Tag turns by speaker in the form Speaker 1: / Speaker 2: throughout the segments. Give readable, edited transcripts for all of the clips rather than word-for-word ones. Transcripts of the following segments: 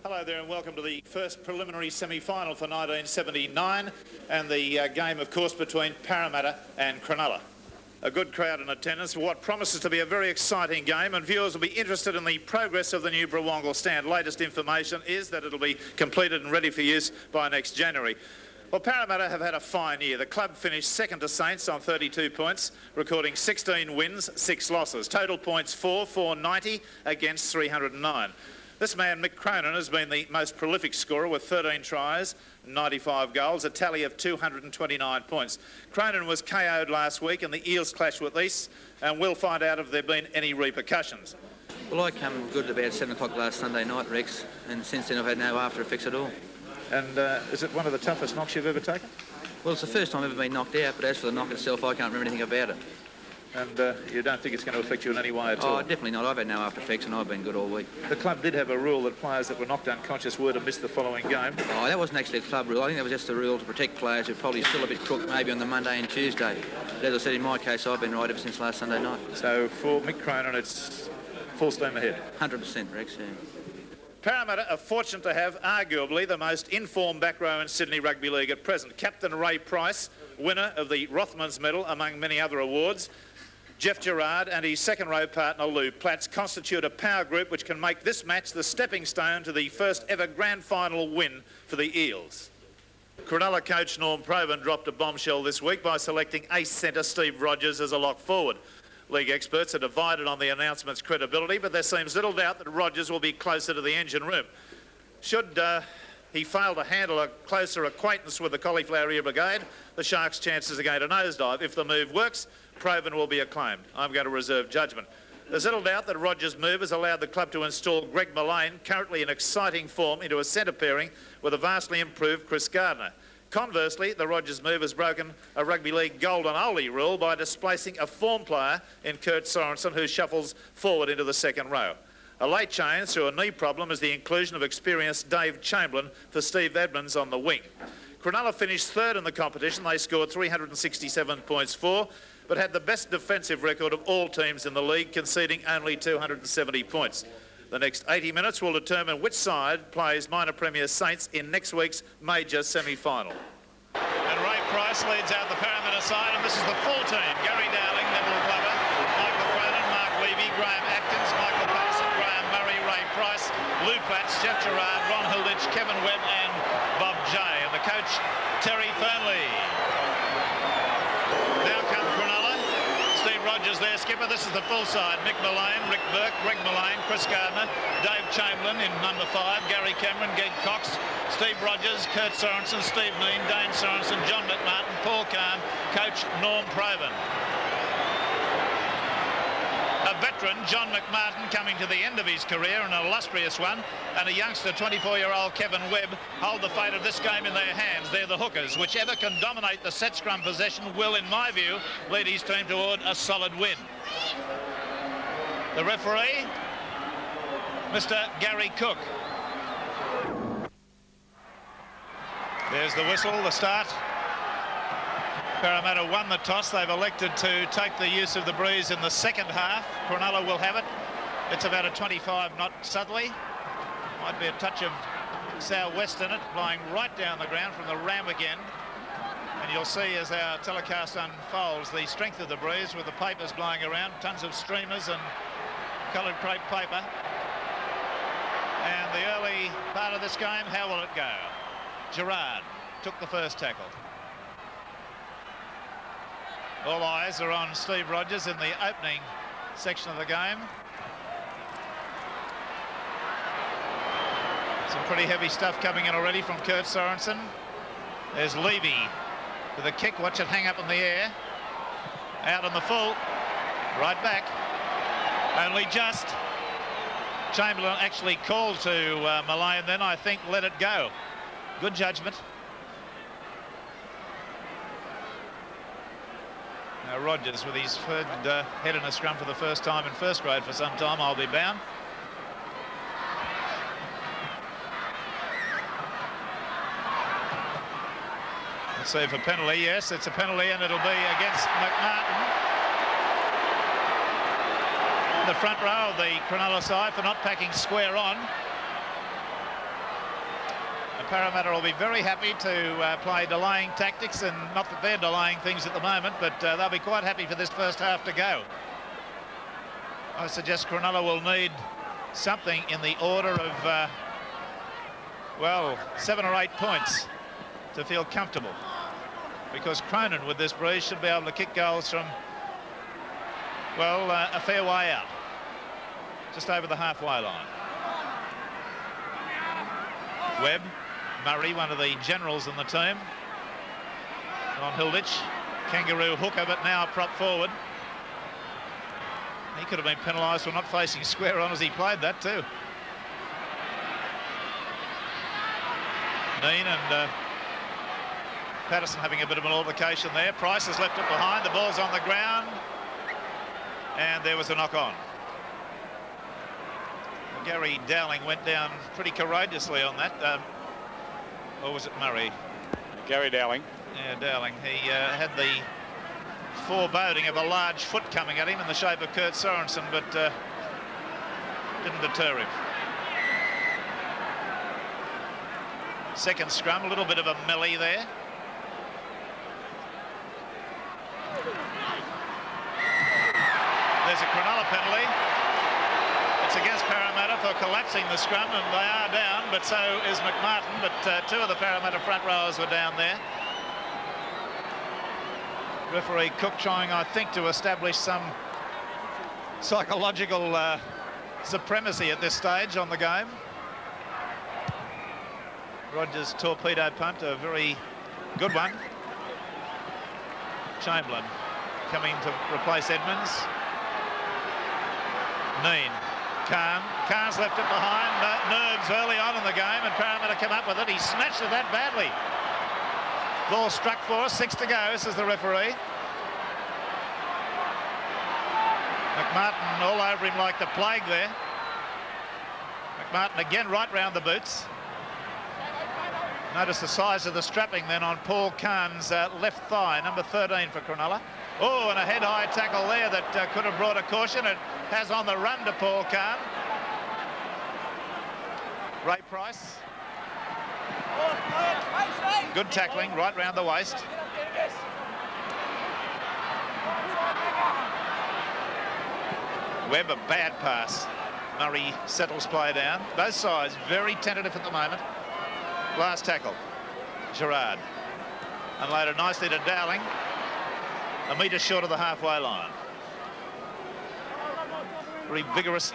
Speaker 1: Hello there and welcome to the first preliminary semi-final for 1979 and the game, of course, between Parramatta and Cronulla. A good crowd in attendance for what promises to be a very exciting game, and viewers will be interested in the progress of the new Brawongle stand. Latest information is that it'll be completed and ready for use by next January. Well, Parramatta have had a fine year. The club finished second to Saints on 32 points, recording 16 wins, 6 losses. Total points 490 against 309. This man, Mick Cronin, has been the most prolific scorer with 13 tries, 95 goals, a tally of 229 points. Cronin was KO'd last week and the Eels clashed with East, and we'll find out if there have been any repercussions.
Speaker 2: Well, I come good at about 7 o'clock last Sunday night, Rex, and since then I've had no after effects at all.
Speaker 1: And is it one of the toughest knocks you've ever taken?
Speaker 2: Well, it's the first time I've ever been knocked out, but as for the knock itself, I can't remember anything about it.
Speaker 1: And you don't think it's going to affect you in any way at all?
Speaker 2: Oh, definitely not. I've had no after effects and I've been good all week.
Speaker 1: The club did have a rule that players that were knocked unconscious were to miss the following game.
Speaker 2: Oh, that wasn't actually a club rule. I think that was just a rule to protect players who are probably still a bit crook maybe on the Monday and Tuesday. But as I said, in my case, I've been right ever since last Sunday night.
Speaker 1: So for Mick Cronin, it's full steam ahead?
Speaker 2: 100%, Rex, yeah.
Speaker 1: Parramatta are fortunate to have arguably the most informed back row in Sydney Rugby League at present. Captain Ray Price, winner of the Rothmans Medal among many other awards. Jeff Gerard and his second row partner Lou Platts constitute a power group which can make this match the stepping stone to the first ever grand final win for the Eels. Krenella coach Norm Provan dropped a bombshell this week by selecting ace centre Steve Rogers as a lock forward. League experts are divided on the announcement's credibility, but there seems little doubt that Rogers will be closer to the engine room. Should he fail to handle a closer acquaintance with the Cauliflower Ear Brigade, the Sharks' chances are going to nosedive. If the move works, Provan will be acclaimed. I'm going to reserve judgment. There's little doubt that Rogers' move has allowed the club to install Greg Mullane, currently in exciting form, into a centre pairing with a vastly improved Chris Gardner. Conversely, the Rogers move has broken a rugby league golden oldie rule by displacing a form player in Kurt Sorensen, who shuffles forward into the second row. A late change through a knee problem is the inclusion of experienced Dave Chamberlain for Steve Edmonds on the wing. Cronulla finished third in the competition. They scored 367 points for, but had the best defensive record of all teams in the league, conceding only 270 points. The next 80 minutes will determine which side plays minor Premier Saints in next week's major semi-final. And Ray Price leads out the Parramatta side, and this is the full team. Gary Dowling, Neville Glover, Michael Cronin, Mark Levy, Graham Atkins, Michael Payson, Graham Murray, Ray Price, Lou Platts, Jeff Gerard, Ron Hilditch, Kevin Webb and Bob Jay. And the coach, Terry Fernley. Now come Cronulla. Steve Rogers there, skipper. This is the full side. Mick Mullane, Rick Burke, Greg Mullane, Chris Gardner, Dave Chamberlain in number 5, Gary Cameron, Geg Cox, Steve Rogers, Kurt Sorensen, Steve Mean, Dane Sorensen, John McMartin, Paul Calm, coach Norm Provan. A veteran, John McMartin, coming to the end of his career, an illustrious one, and a youngster, 24-year-old Kevin Webb, hold the fate of this game in their hands. They're the hookers. Whichever can dominate the set scrum possession will, in my view, lead his team toward a solid win. The referee, Mr. Gary Cook. There's the whistle, the start. Parramatta won the toss. They've elected to take the use of the breeze in the second half. Cronulla will have it. It's about a 25 knot southerly. Might be a touch of southwest in it, blowing right down the ground from the Randwick end. And you'll see as our telecast unfolds the strength of the breeze with the papers blowing around, tons of streamers and coloured crepe paper. And the early part of this game, how will it go? Gerard took the first tackle. All eyes are on Steve Rogers in the opening section of the game. Some pretty heavy stuff coming in already from Kurt Sorensen. There's Levy with a kick. Watch it hang up in the air. Out on the full. Right back. Only just. Chamberlain actually called to Mullane then, I think, let it go. Good judgment. Now Rogers with his third head in a scrum for the first time in first grade for some time, I'll be bound. Let's see if a penalty. Yes, it's a penalty and it'll be against McMartin. The front row of the Cronulla side for not packing square on. And Parramatta will be very happy to play delaying tactics, and not that they're delaying things at the moment, but they'll be quite happy for this first half to go. I suggest Krenella will need something in the order of, well, 7 or 8 points to feel comfortable, because Cronin with this breeze should be able to kick goals from, well, a fair way out, just over the halfway line. Webb, Murray, one of the generals in the team, on Hilditch, kangaroo hooker, but now prop forward. He could have been penalised for not facing square on as he played that too. Dean and Patterson having a bit of an altercation there. Price has left it behind. The ball's on the ground. And there was a knock-on. Gary Dowling went down pretty courageously on that. Or was it Murray?
Speaker 3: Gary Dowling.
Speaker 1: Yeah, Dowling. He had the foreboding of a large foot coming at him in the shape of Kurt Sorensen, but didn't deter him. Second scrum, a little bit of a melee there. There's a Cronulla penalty. It's against Parramatta for collapsing the scrum, and they are down, but so is McMartin, but 2 of the Parramatta front rowers were down there. Referee Cook trying, I think, to establish some psychological supremacy at this stage on the game. Rogers torpedo punt, a very good one. Chamberlain coming to replace Edmonds. Neen. Khan's left it behind. Nerves early on in the game, and Parramatta come up with it. He snatched it that badly. Ball struck for us, 6 to go, says the referee. McMartin all over him like the plague there. McMartin again right round the boots. Notice the size of the strapping then on Paul Khan's left thigh, number 13 for Cronulla. Oh, and a head-high tackle there that could have brought a caution. It has on the run to Paul Khan. Ray Price. Good tackling right round the waist. Webb, a bad pass. Murray settles play down. Both sides very tentative at the moment. Last tackle, Gerard. Unloaded nicely to Dowling. A metre short of the halfway line. Very vigorous,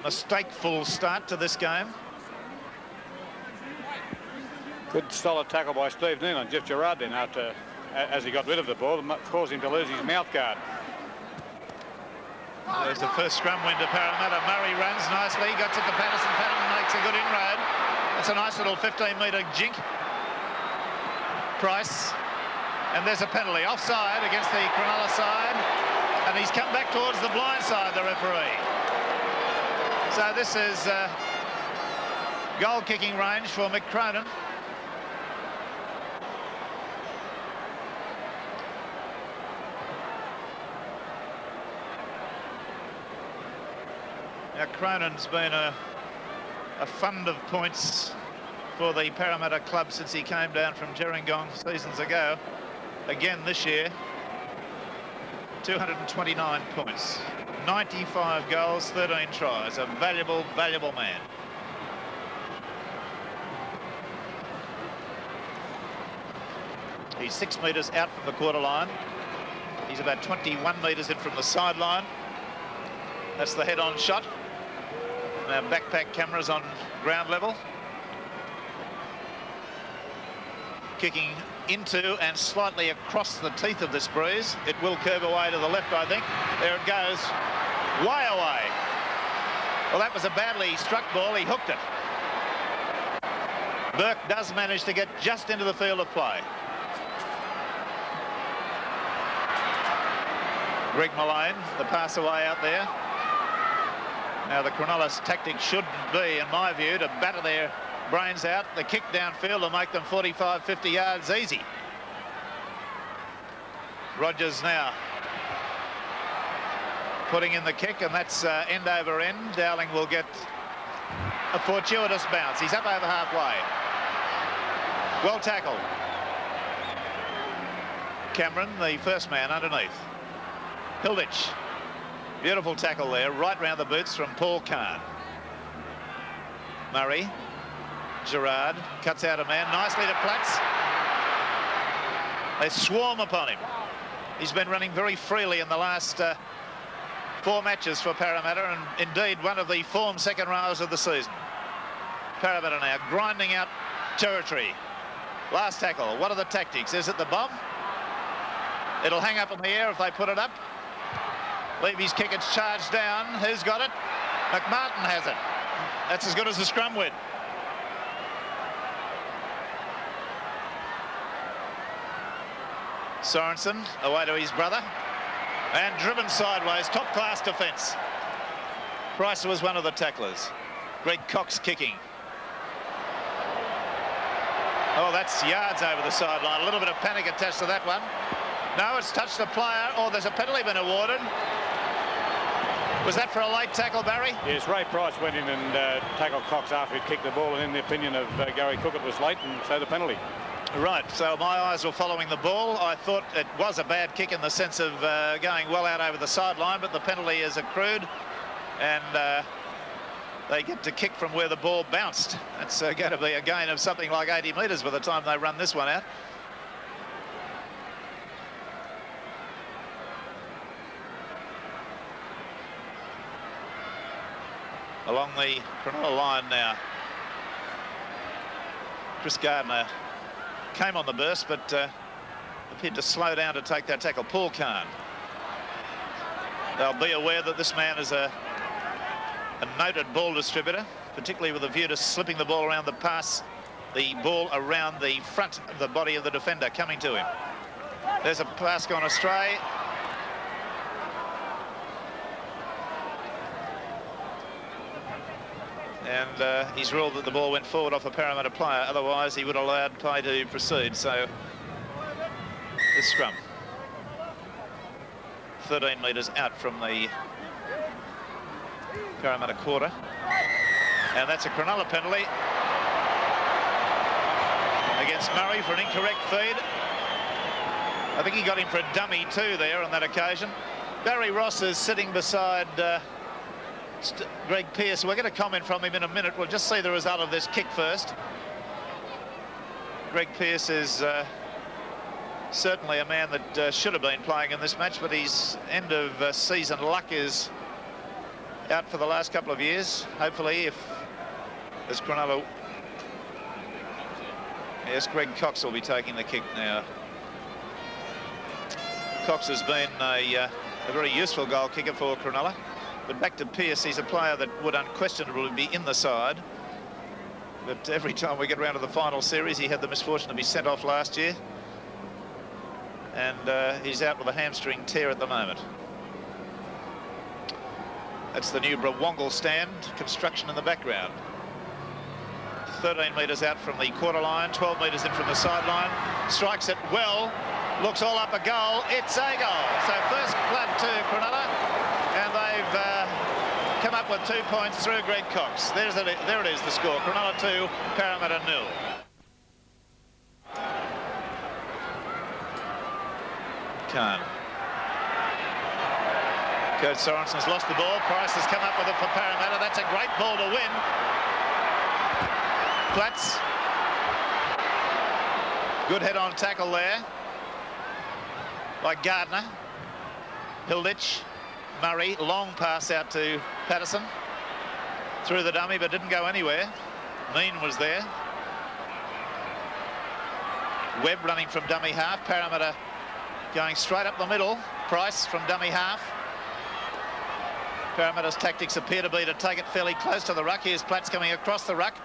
Speaker 1: mistake-full start to this game.
Speaker 3: Good solid tackle by Steve Neal on Jeff Gerard then after, as he got rid of the ball, caused him to lose his mouth guard.
Speaker 1: There's the first scrum win to Parramatta. Murray runs nicely, gets it to Patterson. Patterson makes a good inroad. That's a nice little 15-metre jink. Price. And there's a penalty. Offside against the Cronulla side. And he's come back towards the blind side, the referee. So this is goal-kicking range for Mick Cronin. Now, Cronin's been a fund of points for the Parramatta club since he came down from Gerringong seasons ago. Again this year, 229 points, 95 goals, 13 tries. A valuable, valuable man. He's 6 metres out from the quarter line. He's about 21 metres in from the sideline. That's the head-on shot. Now backpack cameras on ground level. Kicking into and slightly across the teeth of this breeze. It will curve away to the left, I think. There it goes, way away. Well, that was a badly struck ball. He hooked it. Burke does manage to get just into the field of play. Greg Mullane, the pass away out there. Now the Cronulla's tactic should be, in my view, to batter their brains out, the kick downfield will make them 45, 50 yards easy. Rogers now putting in the kick, and that's end over end. Dowling will get a fortuitous bounce. He's up over halfway. Well tackled. Cameron, the first man underneath. Hilditch. Beautiful tackle there, right round the boots from Paul Kahn. Murray. Gerard cuts out a man nicely to Platts. They swarm upon him. He's been running very freely in the last 4 matches for Parramatta, and indeed one of the form second rows of the season. Parramatta now grinding out territory. Last tackle. What are the tactics? Is it the bomb? It'll hang up in the air if they put it up. Levy's kick, it's charged down. Who's got it? McMartin has it. That's as good as the scrum win. Sorensen away to his brother. And driven sideways. Top-class defence. Price was one of the tacklers. Greg Cox kicking. Oh, that's yards over the sideline. A little bit of panic attached to that one. No, it's touched the player. Oh, there's a penalty been awarded. Was that for a late tackle, Barry?
Speaker 3: Yes, Ray Price went in and tackled Cox after he'd kicked the ball, and in the opinion of Gary Cook, it was late, and so the penalty.
Speaker 1: Right, so my eyes were following the ball. I thought it was a bad kick in the sense of going well out over the sideline, but the penalty is accrued, and they get to kick from where the ball bounced. That's going to be a gain of something like 80 metres by the time they run this one out. Along the Cronulla line now. Chris Gardner came on the burst, but appeared to slow down to take that tackle. Paul Kahn. They'll be aware that this man is a noted ball distributor, particularly with a view to slipping the ball around the pass, the ball around the front of the body of the defender coming to him. There's a pass gone astray. And he's ruled that the ball went forward off a Parramatta player. Otherwise, he would have allowed play to proceed. So, this scrum. 13 metres out from the Parramatta quarter. And that's a Krenella penalty against Murray for an incorrect feed. I think he got him for a dummy too there on that occasion. Barry Ross is sitting beside Greg Pearce. We're going to comment from him in a minute. We'll just see the result of this kick first. Greg Pearce is certainly a man that should have been playing in this match, but his end of season luck is out for the last couple of years. Hopefully, as Cronulla... Yes, Greg Cox will be taking the kick now. Cox has been a very useful goal kicker for Cronulla. But back to Pearce, he's a player that would unquestionably be in the side. But every time we get around to the final series, he had the misfortune to be sent off last year. And he's out with a hamstring tear at the moment. That's the new Brawongle stand, construction in the background. 13 metres out from the quarter line, 12 metres in from the sideline. Strikes it well, looks all up a goal. It's a goal. So first blood to Cronulla. And they've come up with 2 points through Greg Cox. There it is, the score. Cronulla 2, Parramatta 0. Kahn. Kurt Sorensen's lost the ball. Price has come up with it for Parramatta. That's a great ball to win. Platts. Good head-on tackle there by Gardner. Hilditch. Murray, long pass out to Patterson. Through the dummy, but didn't go anywhere. Mean was there. Webb running from dummy half. Parramatta going straight up the middle. Price from dummy half. Parramatta's tactics appear to be to take it fairly close to the ruck. Here's Platts coming across the ruck.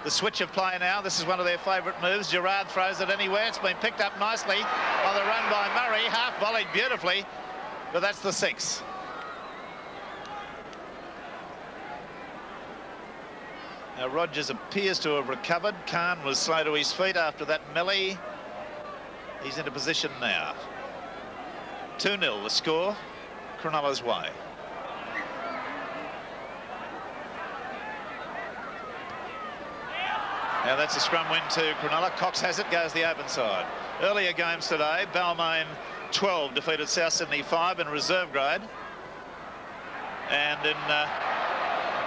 Speaker 1: The switch of play now. This is one of their favourite moves. Gerard throws it anywhere. It's been picked up nicely on the run by Murray. Half volleyed beautifully, but that's the 6. Now Rogers appears to have recovered. Kahn was slow to his feet after that melee. He's into position now. 2-0 the score. Cronulla's way. Now that's a scrum win to Cronulla. Cox has it, goes the open side. Earlier games today, Balmain 12 defeated South Sydney 5 in reserve grade. And in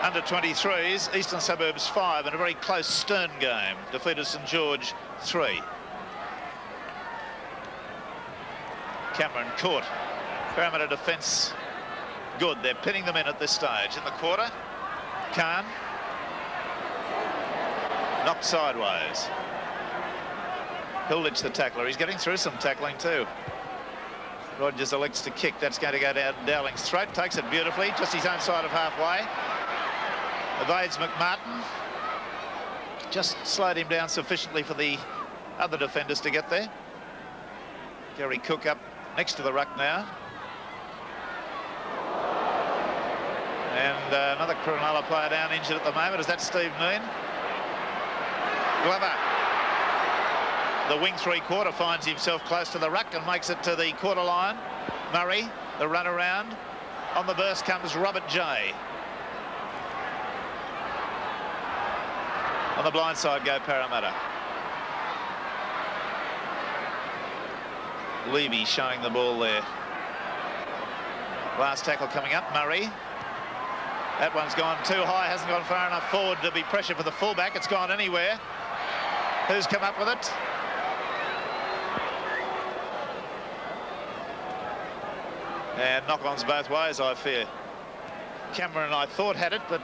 Speaker 1: under 23s, Eastern Suburbs 5 in a very close Stern game, defeated St George 3. Cameron caught. Parramatta defence good. They're pinning them in at this stage. In the quarter, Khan knocked sideways. Hilditch the tackler. He's getting through some tackling too. Rogers elects to kick. That's going to go down Dowling's throat. Takes it beautifully, just his own side of halfway. Evades McMartin. Just slowed him down sufficiently for the other defenders to get there. Gary Cook up next to the ruck now. And another Krenella player down injured at the moment. Is that Steve Neen? Glover, the wing three-quarter, finds himself close to the ruck and makes it to the quarter line. Murray, the run around. On the burst comes Robert J. On the blind side go Parramatta. Levy showing the ball there. Last tackle coming up, Murray. That one's gone too high, hasn't gone far enough forward to be pressure for the fullback. It's gone anywhere. Who's come up with it? And knock-ons both ways, I fear. Cameron, I thought, had it, but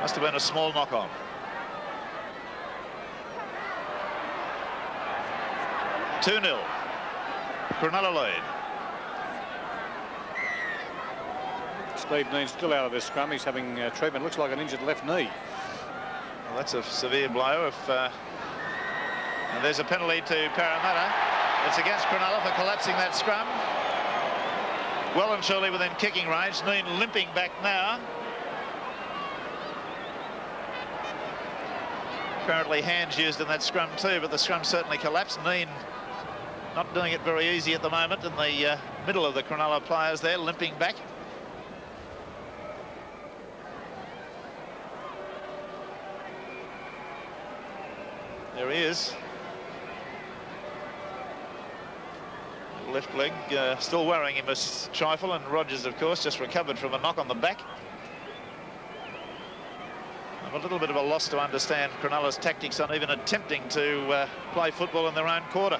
Speaker 1: must have been a small knock-on. (2-0). Cronulla lead.
Speaker 3: Steve Neen's still out of this scrum. He's having treatment. Looks like an injured left knee.
Speaker 1: Well, that's a severe blow. If and there's a penalty to Parramatta. It's against Cronulla for collapsing that scrum. Well and surely within kicking range. Neen limping back now. Apparently hands used in that scrum too, but the scrum certainly collapsed. Neen not doing it very easy at the moment in the middle of the Cronulla players there, limping back. There he is. Left leg still worrying him a trifle, and Rogers, of course, just recovered from a knock on the back. I'm a little bit of a loss to understand Cronulla's tactics on even attempting to play football in their own quarter.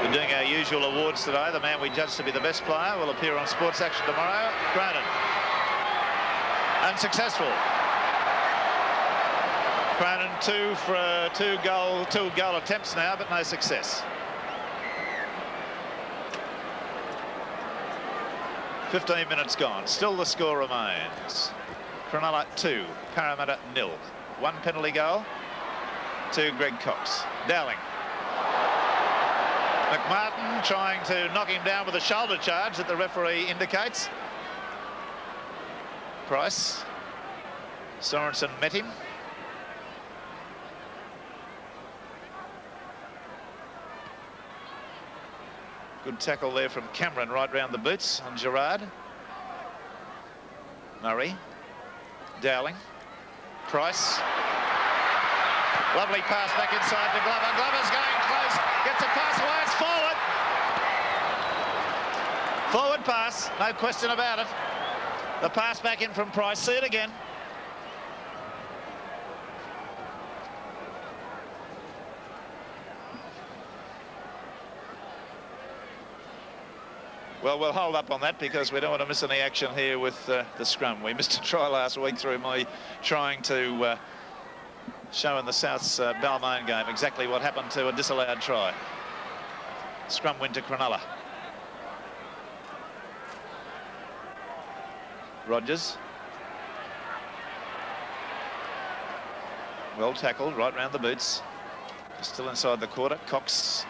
Speaker 1: We're doing our usual awards today. The man we judge to be the best player will appear on Sports Action tomorrow. Cronin. Unsuccessful. Cronin two goal attempts now, but no success. 15 minutes gone. Still the score remains. Cronulla 2, Parramatta 0. 1 penalty goal to Greg Cox. Dowling. McMartin trying to knock him down with a shoulder charge that the referee indicates. Price. Sorensen met him. Good tackle there from Cameron right round the boots on Gerard. Murray. Dowling. Price. Lovely pass back inside to Glover. Glover's going close. Gets a pass away. It's forward. Forward pass. No question about it. The pass back in from Price. See it again. Well, we'll hold up on that because we don't want to miss any action here with the scrum. We missed a try last week through my trying to show in the South's Balmain game exactly what happened to a disallowed try. Scrum win to Cronulla. Rogers. Well tackled, right round the boots. Still inside the quarter. Cox.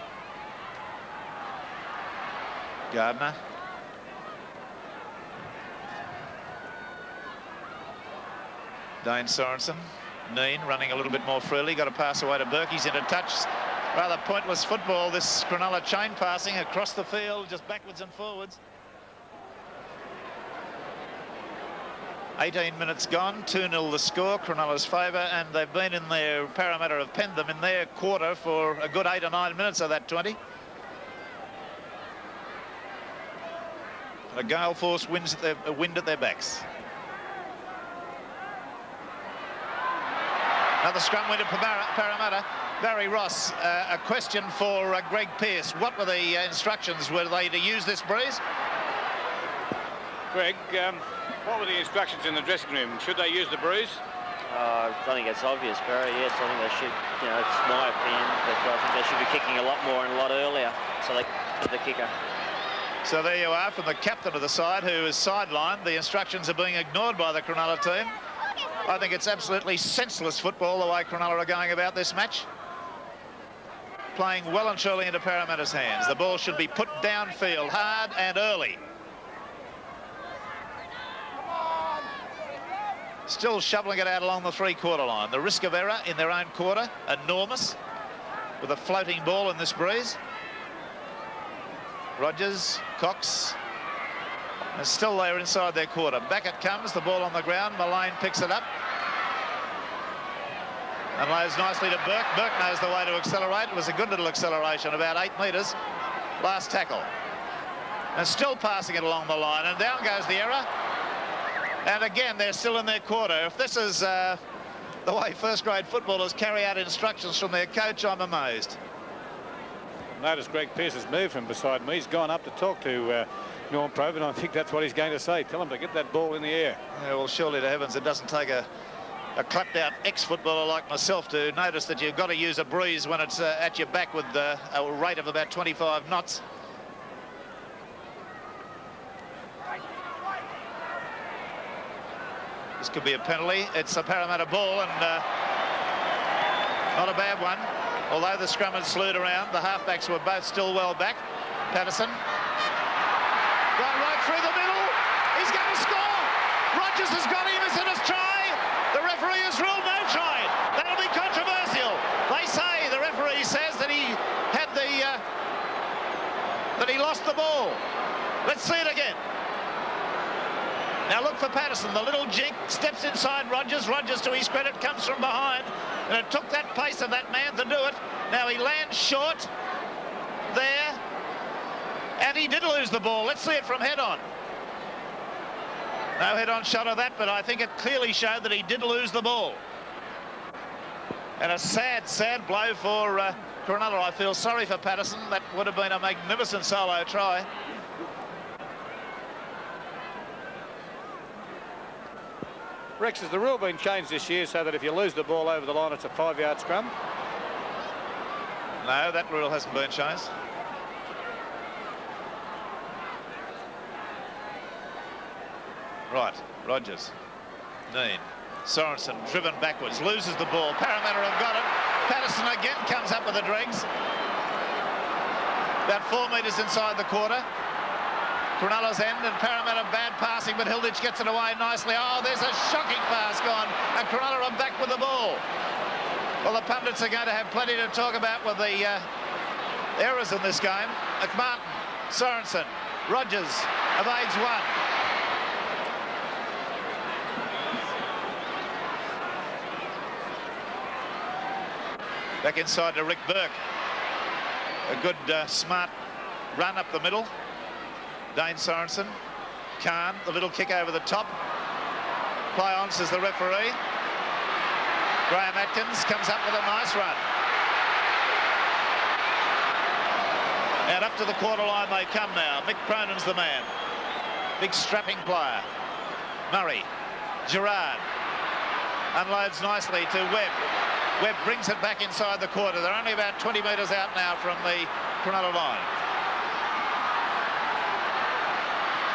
Speaker 1: Gardner. Dane Sorensen. Neen running a little bit more freely. Got a pass away to Burke. He's into touch. Rather pointless football, this Cronulla chain passing across the field, just backwards and forwards. 18 minutes gone, 2-0 the score, Cronulla's favour, and they've been in their, Parramatta have penned them in their quarter for a good 8 or 9 minutes of that 20. A gale force wind at their backs. Another scrum win to Parramatta. Barry Ross, a question for Greg Pearce. What were the instructions? Were they to use this breeze?
Speaker 3: Greg, what were the instructions in the dressing room? Should they use the breeze?
Speaker 4: I think it's obvious, Barry. Yes, I think they should. You know, it's my opinion, but I think they should be kicking a lot more and a lot earlier, so they get the kicker.
Speaker 1: So there you are from the captain of the side, who is sidelined. The instructions are being ignored by the Cronulla team. I think it's absolutely senseless football the way Cronulla are going about this match. Playing well and truly into Parramatta's hands. The ball should be put downfield hard and early. Still shoveling it out along the three-quarter line. The risk of error in their own quarter, enormous, with a floating ball in this breeze. Rogers, Cox, and still there inside their quarter. Back it comes, the ball on the ground. Mullane picks it up and lays nicely to Burke. Burke knows the way to accelerate. It was a good little acceleration, about 8 metres. Last tackle. And still passing it along the line, and down goes the error. And again, they're still in their quarter. If this is the way first-grade footballers carry out instructions from their coach, I'm amazed.
Speaker 3: Notice Greg Pearce has moved from beside me. He's gone up to talk to Norm Probe, and I think that's what he's going to say. Tell him to get that ball in the air.
Speaker 1: Yeah, well, surely to heavens, it doesn't take a clapped-out ex-footballer like myself to notice that you've got to use a breeze when it's at your back with a rate of about 25 knots. This could be a penalty. It's a Parramatta ball, and not a bad one. Although the scrum had slewed around, the halfbacks were both still well back. Patterson. Gone right through the middle. He's going to score. Rogers has got him. Is it a try? The referee has ruled no try. That'll be controversial. They say, the referee says that he had that he lost the ball. Let's see it again. Now look for Patterson, the little jink, steps inside Rogers. Rogers, to his credit, comes from behind. And it took that pace of that man to do it. Now he lands short there. And he did lose the ball. Let's see it from head-on. No head-on shot of that, but I think it clearly showed that he did lose the ball. And a sad, sad blow for Krenella. I feel sorry for Patterson. That would have been a magnificent solo try.
Speaker 3: Rex, has the rule been changed this year so that if you lose the ball over the line, it's a 5-yard scrum?
Speaker 1: No, that rule hasn't been changed. Right, Rogers, Neen, Sorensen driven backwards, loses the ball. Parramatta have got it. Patterson again comes up with the dregs. About 4 metres inside the quarter. Cronulla's end, and Parramatta bad passing, but Hilditch gets it away nicely. Oh, there's a shocking pass gone, and Cronulla are back with the ball. Well, the pundits are going to have plenty to talk about with the errors in this game. McMartin, Sorensen, Rogers evades one. Back inside to Rick Burke. A good, smart run up the middle. Dane Sorensen, Khan, the little kick over the top. Play on, says the referee. Graham Atkins comes up with a nice run. And up to the quarter line they come now. Mick Cronin's the man. Big strapping player. Murray, Gerard, unloads nicely to Webb. Webb brings it back inside the quarter. They're only about 20 metres out now from the Cronulla line.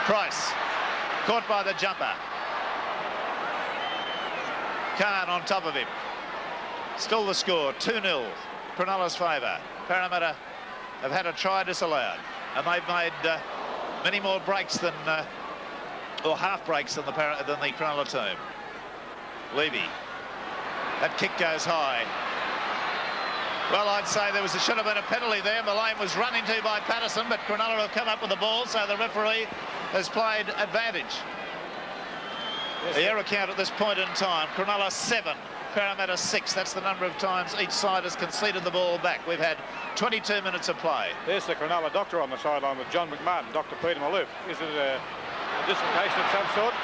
Speaker 1: Price, caught by the jumper. Khan on top of him. Still the score, 2-0, Cronulla's favour. Parramatta have had a try disallowed, and they've made many more breaks than, or half breaks than the Cronulla team. Levy, that kick goes high. Well, I'd say there should have been a penalty there. Mullane was run into by Patterson, but Cronulla have come up with the ball, so the referee has played advantage. Yes, the error count at this point in time, Cronulla 7, Parramatta 6. That's the number of times each side has conceded the ball back. We've had 22 minutes of play.
Speaker 3: There's the Cronulla doctor on the sideline with John McMahon, Dr. Peter Maloof. Is it a dislocation of some sort?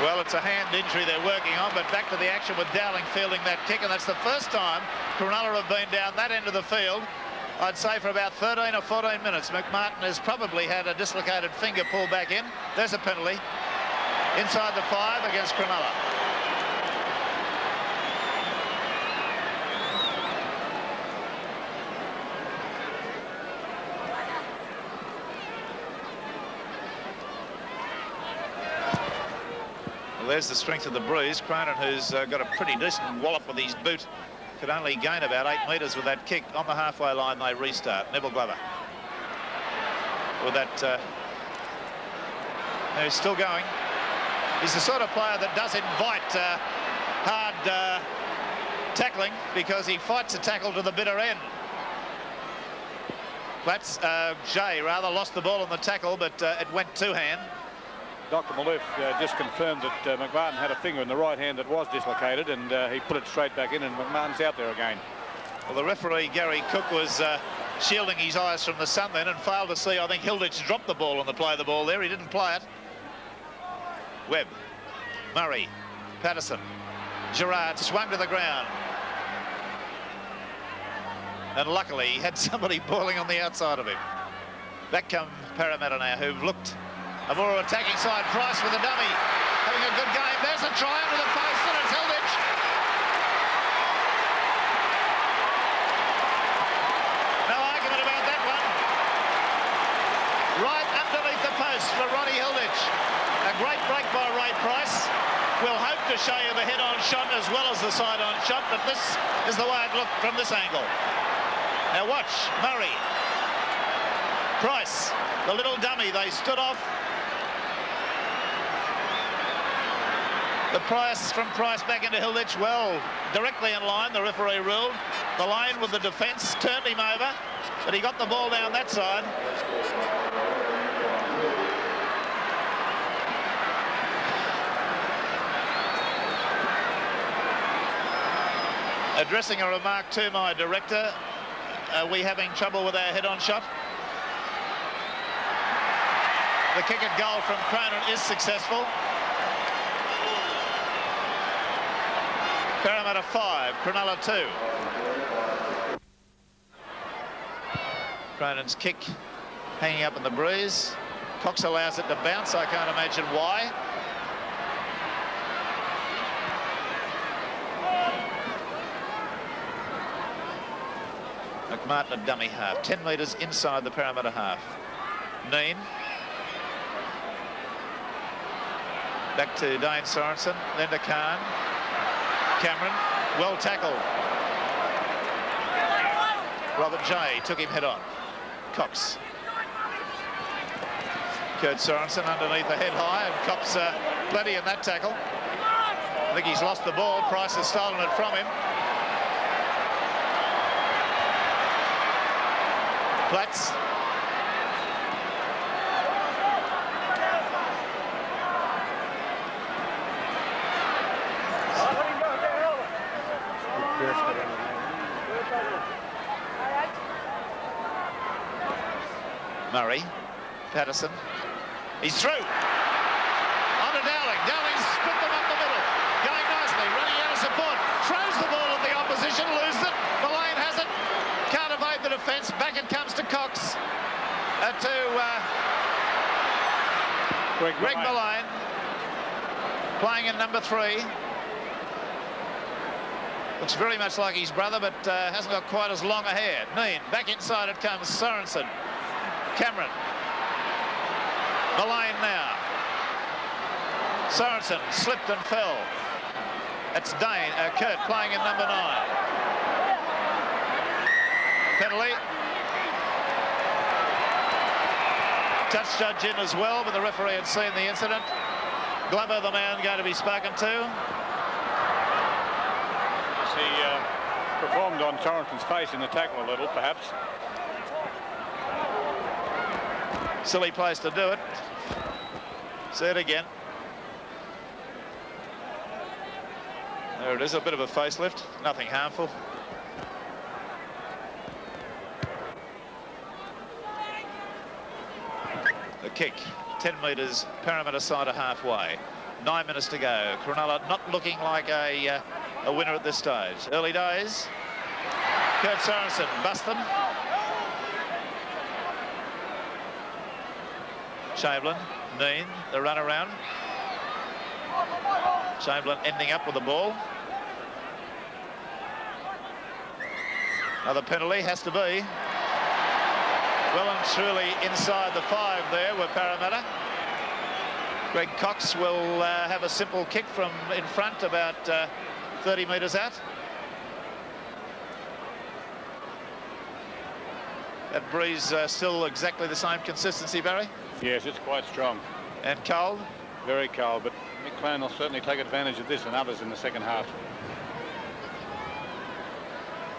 Speaker 1: Well, it's a hand injury they're working on, but back to the action with Dowling fielding that kick, and that's the first time Cronulla have been down that end of the field, I'd say for about 13 or 14 minutes. McMartin has probably had a dislocated finger pulled back in. There's a penalty. Inside the 5 against Cronulla. Well, there's the strength of the breeze. Cronin, who's got a pretty decent wallop with his boot, could only gain about 8 metres with that kick. On the halfway line, they restart. Neville Glover with that. He's still going. He's the sort of player that does invite hard tackling, because he fights a tackle to the bitter end. Platts, Jay rather, lost the ball on the tackle, but it went two-hand.
Speaker 3: Dr. Maloof just confirmed that McMartin had a finger in the right hand that was dislocated, and he put it straight back in, and McMartin's out there again.
Speaker 1: Well, the referee, Gary Cook, was shielding his eyes from the sun then and failed to see, I think, Hilditch dropped the ball on the play of the ball there. He didn't play it. Webb, Murray, Patterson, Gerard swung to the ground. And luckily, he had somebody boiling on the outside of him. Back come Parramatta now, who've looked a more attacking side. Price with a dummy, having a good game. There's a try under the post, and it's Hilditch. No argument about that one. Right underneath the post for Ronnie Hilditch. A great break by Ray Price. We'll hope to show you the head-on shot as well as the side-on shot, but this is the way it looked from this angle. Now watch, Murray. Price, the little dummy, they stood off. The Price from Price back into Hilditch, well, directly in line, the referee ruled. The lane with the defence turned him over, but he got the ball down that side. Addressing a remark to my director, are we having trouble with our head-on shot? The kick at goal from Cronin is successful. Parramatta 5, Krenella 2. Cronin's kick hanging up in the breeze. Cox allows it to bounce. I can't imagine why. McMartin a dummy half. 10 metres inside the Parramatta half. Neen. Back to Dane Sorensen. Then to Khan. Cameron, well tackled. Robert J took him head on. Cox. Kurt Sorensen underneath the head high, and Cox plenty in that tackle. I think he's lost the ball. Price has stolen it from him. Platts. Murray, Patterson, he's through. On to Dowling. Dowling split them up the middle. Going nicely, running out of support. Throws the ball at the opposition, loses it. Mullane has it. Can't evade the defence. Back it comes to Cox. To Greg Mullane. Playing in number 3. Looks very much like his brother, but hasn't got quite as long a hair. Neen, back inside it comes Sorensen. Cameron. Mullane now. Sorensen slipped and fell. That's Kurt playing in number 9. Penalty. Touch judge in as well, but the referee had seen the incident. Glover, the man going to be spoken to.
Speaker 3: He Performed on Torrington's face in the tackle a little, perhaps.
Speaker 1: Silly place to do it. See it again. There it is, a bit of a facelift, nothing harmful. The kick, 10 metres, Parramatta side of halfway. 9 minutes to go. Cronulla not looking like a winner at this stage. Early days. Kurt Sorensen, bust them. Chamberlain, Neen, the run around. Chamberlain ending up with the ball. Another penalty has to be. Well and truly inside the 5 there with Parramatta. Greg Cox will have a simple kick from in front, about 30 metres out. That breeze still exactly the same consistency, Barry?
Speaker 3: Yes, it's quite strong.
Speaker 1: And cold?
Speaker 3: Very cold, but Mick Clown will certainly take advantage of this and others in the second half.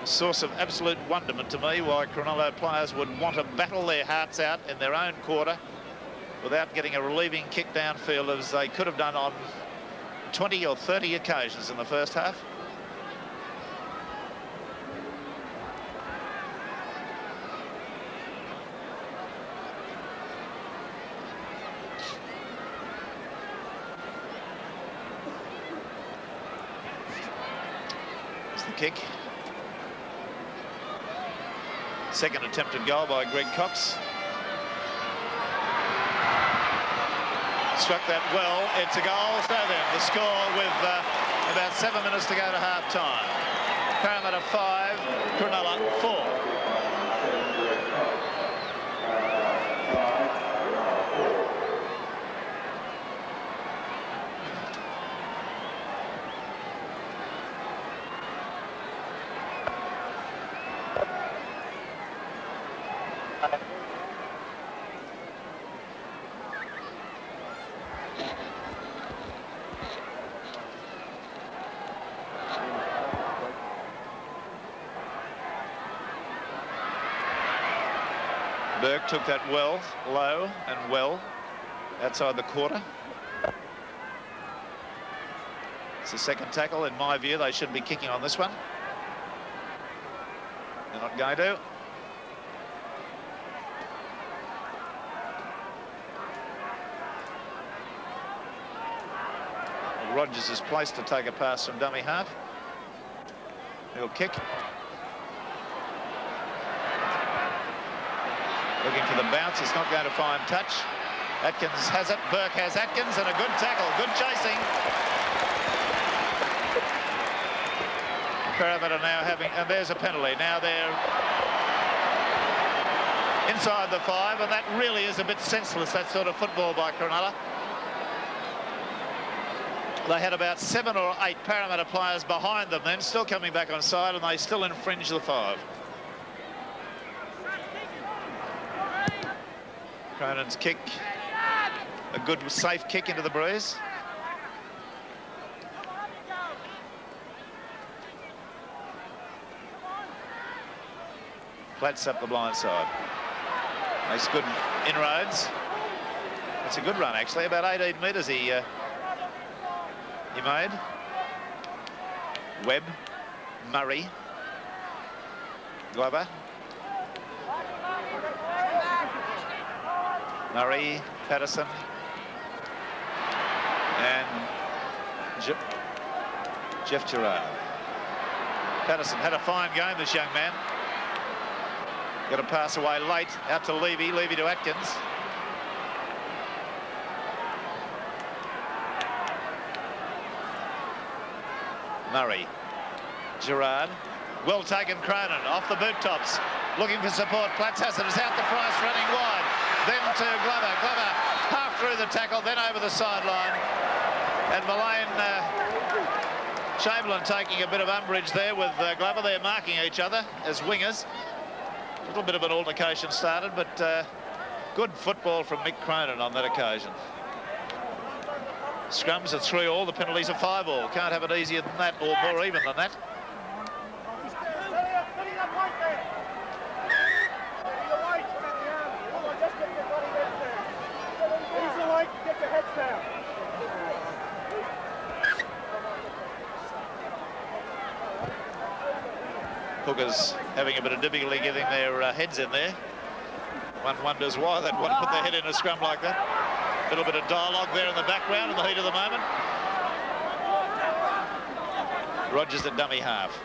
Speaker 1: A source of absolute wonderment to me why Cronulla players would want to battle their hearts out in their own quarter without getting a relieving kick downfield, as they could have done on 20 or 30 occasions in the first half. It's the kick. Second attempted goal by Greg Cox. Struck that well. It's a goal. So then the score with about 7 minutes to go to half time. Parramatta 5, Krenella 4. Burke took that well, low and well, outside the quarter. It's the second tackle. In my view, they should be kicking on this one. They're not going to. Rogers is placed to take a pass from dummy half. He'll kick. Looking for the bounce, it's not going to find touch. Atkins has it, Burke has Atkins, and a good tackle, good chasing. Parramatta now having, and there's a penalty. Now they're inside the 5, and that really is a bit senseless, that sort of football by Cronulla. They had about 7 or 8 Parramatta players behind them then, still coming back on side, and they still infringe the 5. Cronin's kick, a good safe kick into the breeze. Platts up the blind side. Makes good inroads. It's a good run actually, about 18 metres he made. Webb, Murray, Glover. Murray, Patterson, and Jeff Gerard. Patterson had a fine game, this young man. Got a pass away late, out to Levy, Levy to Atkins. Murray, Gerard, well taken Cronin, off the boot tops, looking for support. Platts has it, is out the price, running wide. Then to Glover. Glover half through the tackle, then over the sideline. And Mullane, Chamberlain taking a bit of umbrage there with Glover. They're marking each other as wingers. A little bit of an altercation started, but good football from Mick Cronin on that occasion. Scrums are 3-all, the penalties are 5-all. Can't have it easier than that, or more even than that. Hookers having a bit of difficulty getting their heads in there. One wonders why they'd want to put their head in a scrum like that. A little bit of dialogue there in the background in the heat of the moment. Rogers at dummy half.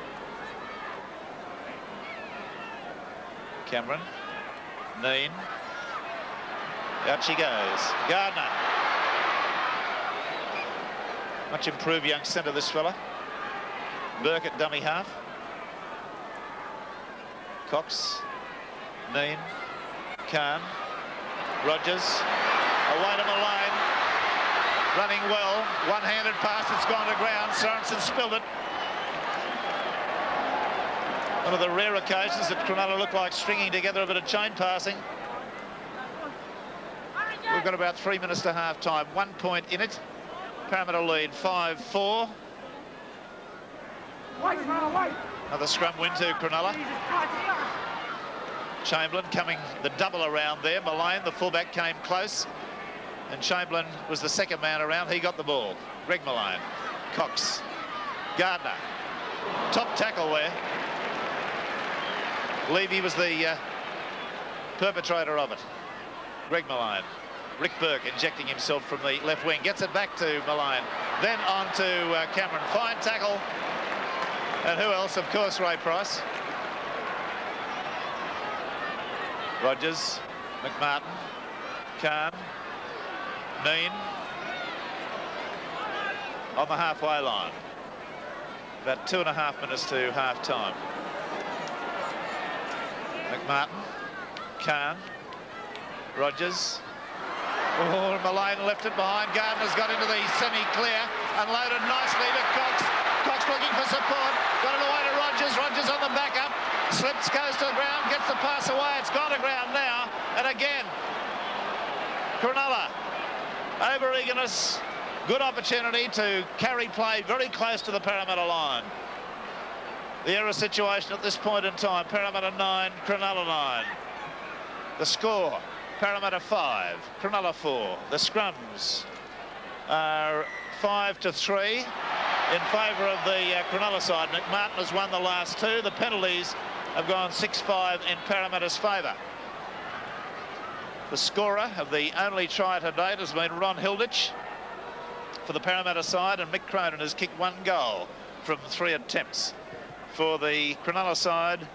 Speaker 1: Cameron. Neen. Out she goes. Gardner. Much improved young centre, this fella. Burke at dummy half. Cox. Neen. Khan. Rogers. Away to Malone. Running well. One-handed pass. It's gone to ground. Sorensen spilled it. One of the rare occasions that Cronulla looked like stringing together a bit of chain passing. We've got about 3 minutes to half time. 1 point in it. Parramatta lead 5-4. Another scrum win to Cronulla. Chamberlain coming the double around there. Malone, the fullback, came close. And Chamberlain was the second man around. He got the ball. Greg Malone. Cox. Gardner. Top tackle there. Levy was the perpetrator of it. Greg Malone. Rick Burke injecting himself from the left wing. Gets it back to Malone. Then on to Cameron. Fine tackle. And who else? Of course, Ray Price. Rogers. McMartin. Khan. Neen. On the halfway line. About 2.5 minutes to half time. McMartin. Khan. Rogers. Oh, Malone left it behind. Gardner's got into the semi-clear. Unloaded nicely to Cox. Cox looking for support. Got it away to Rogers. Rogers on the backup. Slips, goes to the ground, gets the pass away. It's gone to ground now. And again, Cronulla, over-eagerness, good opportunity to carry play very close to the Parramatta line. The error situation at this point in time, Parramatta 9, Cronulla 9. The score, Parramatta 5, Cronulla 4. The scrums are 5-3 in favour of the Cronulla side. McMartin has won the last two. The penalties have gone 6-5 in Parramatta's favour. The scorer of the only try to date has been Ron Hilditch for the Parramatta side, and Mick Cronin has kicked 1 goal from 3 attempts. For the Cronulla side,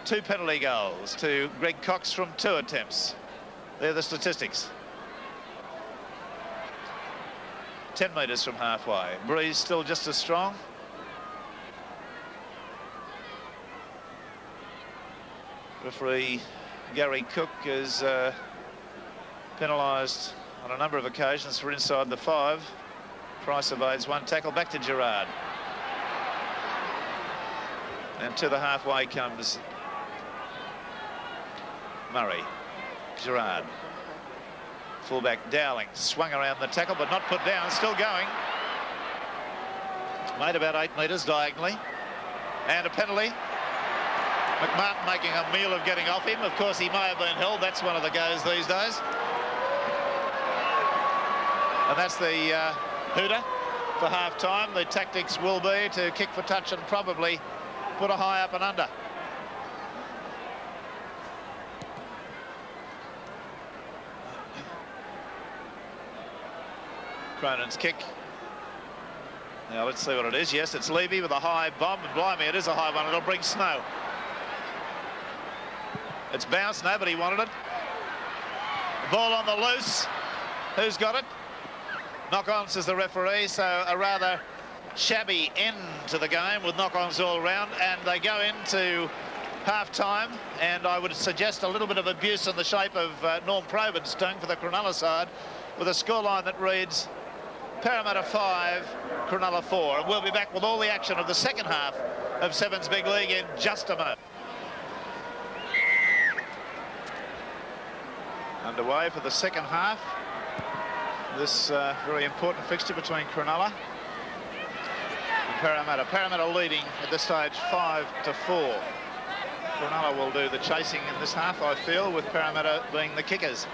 Speaker 1: 2 penalty goals to Greg Cox from 2 attempts. They're the statistics. 10 metres from halfway. Breeze still just as strong. Referee Gary Cook is penalised on a number of occasions for inside the 5. Price evades 1 tackle. Back to Gerard. And to the halfway comes Murray. Gerard. Fullback Dowling. Swung around the tackle but not put down. Still going. Made about 8 metres diagonally. And a penalty. McMartin making a meal of getting off him. Of course, he may have been held. That's one of the goes these days. And that's the hooter for half-time. The tactics will be to kick for touch and probably put a high up and under. Cronin's kick. Now let's see what it is. Yes, it's Levy with a high bomb, and blimey, it is a high one. It'll bring snow. It's bounced. Nobody wanted it. Ball on the loose. Who's got it? Knock-on, says the referee. So a rather shabby end to the game with knock-ons all round, and they go into half-time, and I would suggest a little bit of abuse in the shape of Norm Probyn's tongue for the Cronulla side, with a scoreline that reads Parramatta 5, Cronulla 4. And we'll be back with all the action of the second half of Sevens Big League in just a moment. Underway for the second half. This very important fixture between Cronulla and Parramatta. Parramatta leading at this stage 5-4. Cronulla will do the chasing in this half, I feel, with Parramatta being the kickers,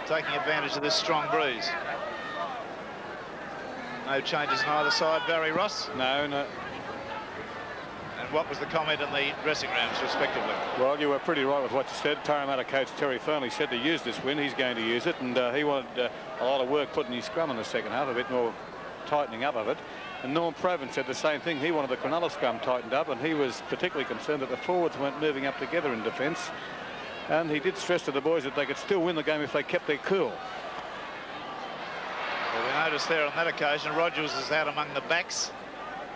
Speaker 1: taking advantage of this strong breeze. No changes on either side, Barry Ross?
Speaker 3: No.
Speaker 1: And what was the comment in the dressing rooms, respectively?
Speaker 3: Well, you were pretty right with what you said. Parramatta coach Terry Fernley said to use this win. He's going to use it, and he wanted a lot of work put in his scrum in the second half, a bit more tightening up of it. And Norm Provan said the same thing. He wanted the Cronulla scrum tightened up, and he was particularly concerned that the forwards weren't moving up together in defence. And he did stress to the boys that they could still win the game if they kept their cool.
Speaker 1: Well, we noticed there on that occasion, Rogers is out among the backs.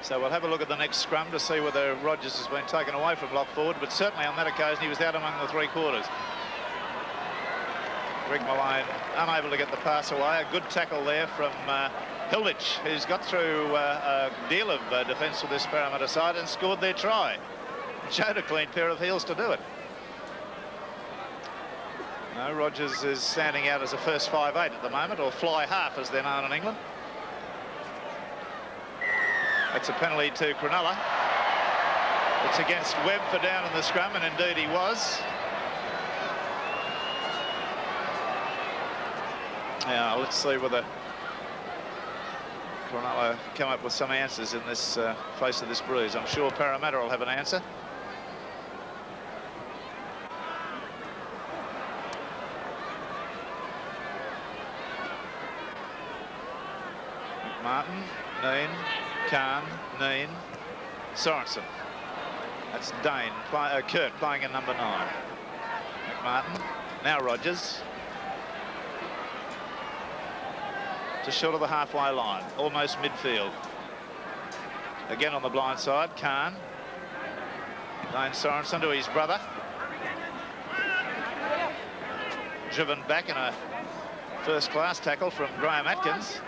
Speaker 1: So we'll have a look at the next scrum to see whether Rogers has been taken away from lock forward. But certainly on that occasion, he was out among the three-quarters. Greg Malone unable to get the pass away. A good tackle there from Hilditch, who's got through a deal of defence with this Parramatta side and scored their try. Showed a clean pair of heels to do it. No, Rogers is standing out as a first 5'8" at the moment, or fly half as they're known in England. That's a penalty to Krenella. It's against Webb for down in the scrum, and indeed he was. Now let's see whether Cronulla come up with some answers in this face of this bruise. I'm sure Parramatta will have an answer. Martin, Neen, Khan, Neen, Sorensen. That's Dane, Kurt playing in number 9. McMartin, now Rogers. Just short of the halfway line, almost midfield. Again on the blind side, Khan. Dane Sorensen to his brother. Driven back in a first-class tackle from Graham Atkins.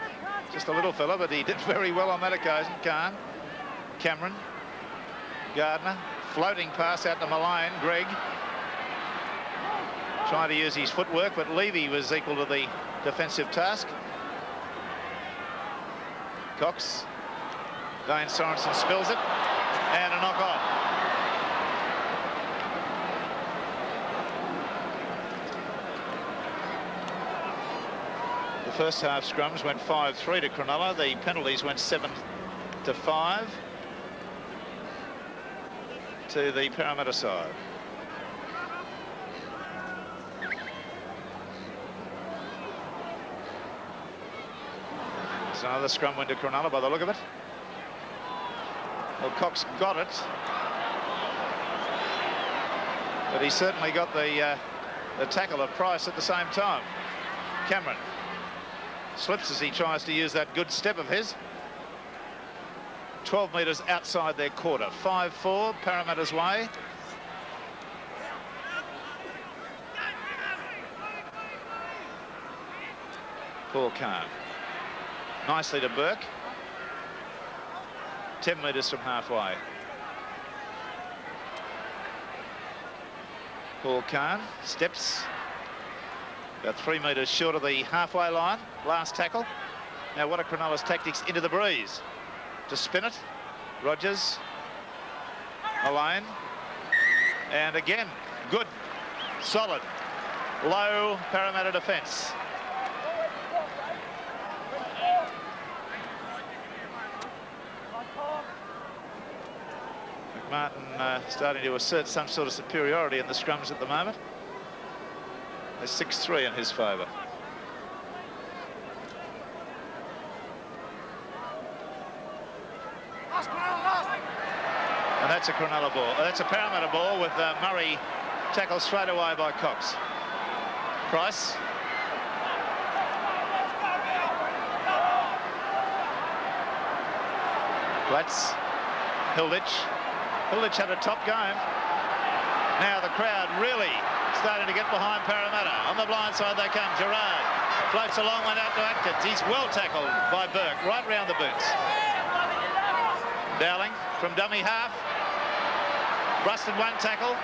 Speaker 1: Just a little fella, but he did very well on that occasion. Khan, Cameron, Gardner, floating pass out to Malone. Greg trying to use his footwork, but Levy was equal to the defensive task. Cox, Dane Sorensen spills it, and a knock off. The first half scrums went 5-3 to Cronulla. The penalties went 7-5 to the Parramatta side. There's another scrum went to Cronulla by the look of it. Well, Cox got it, but he certainly got the tackle of Price at the same time. Cameron slips as he tries to use that good step of his. 12 metres outside their quarter. 5-4, Parramatta's way. Paul Khan. Nicely to Burke. 10 metres from halfway. Paul Khan steps about 3 metres short of the halfway line. Last tackle. Now what are Cronulla's tactics into the breeze? To spin it. Rogers. Malone. And again, good, solid, low Parramatta defence. McMartin starting to assert some sort of superiority in the scrums at the moment. There's 6-3 in his favour. And that's a Cronulla ball. That's a Parramatta ball with Murray tackled straight away by Cox. Price. Platts. Hilditch. Hilditch had a top game. Now the crowd really starting to get behind Parramatta. On the blind side they come. Gerard floats along, went out to Atkins. He's well tackled by Burke, right round the boots. Dowling from dummy half. Rusted one tackle.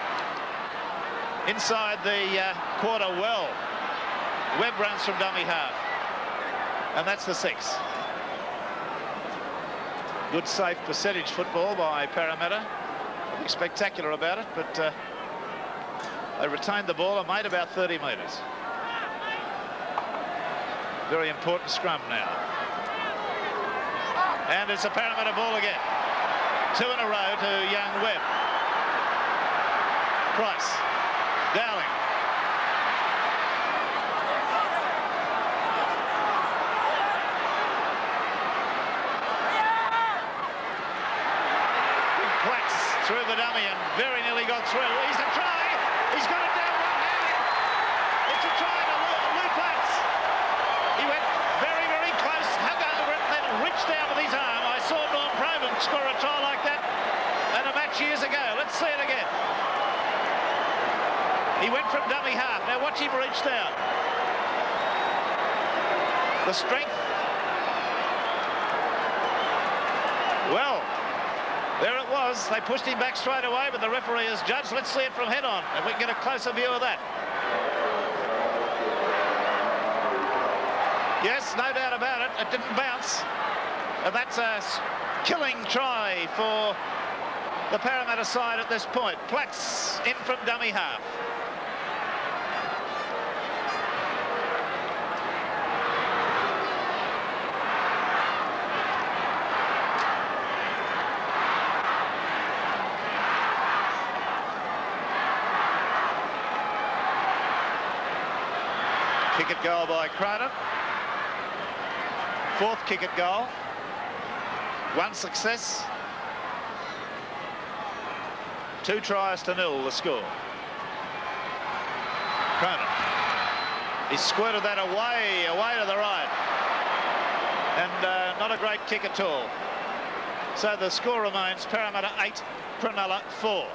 Speaker 1: Inside the quarter well. Webb runs from dummy half. And that's the 6. Good safe percentage football by Parramatta. Nothing spectacular about it, but they retained the ball and made about 30 metres. Very important scrum now. And it's a Parramatta ball again. 2 in a row to young Webb. Price. Dowling. Platts through the dummy and very nearly got through. He's a try. He's got it down one-handed. It's a try to Lou Platts. He went very, very close, hung over it, then reached down with his arm. I saw Norm Proven score a try like that in a match years ago. Let's see it again. He went from dummy half. Now watch him reach down. The strength. Well, there it was. They pushed him back straight away, but the referee has judged. Let's see it from head on, if we can get a closer view of that. Yes, no doubt about it. It didn't bounce. And that's a killing try for the Parramatta side at this point. Platts in from dummy half. Kick at goal by Cronulla. 4th kick at goal. 1 success. 2 tries to 0 the score. Cronulla. He squirted that away to the right. And not a great kick at all. So the score remains Parramatta 8, Krenella 4.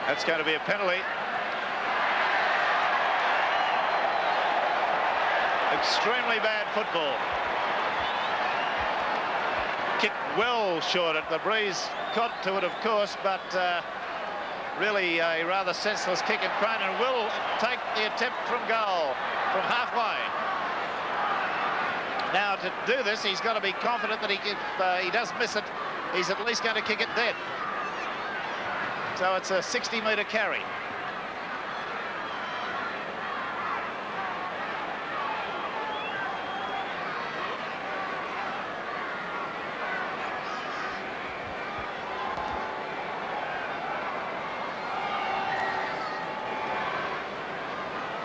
Speaker 1: That's going to be a penalty. Extremely bad football. Kicked well short at the breeze. Caught to it, of course, but really a rather senseless kick, and Cronulla will take the attempt from goal from halfway. Now, to do this, he's got to be confident that if he does miss it, he's at least going to kick it dead. So it's a 60-metre carry.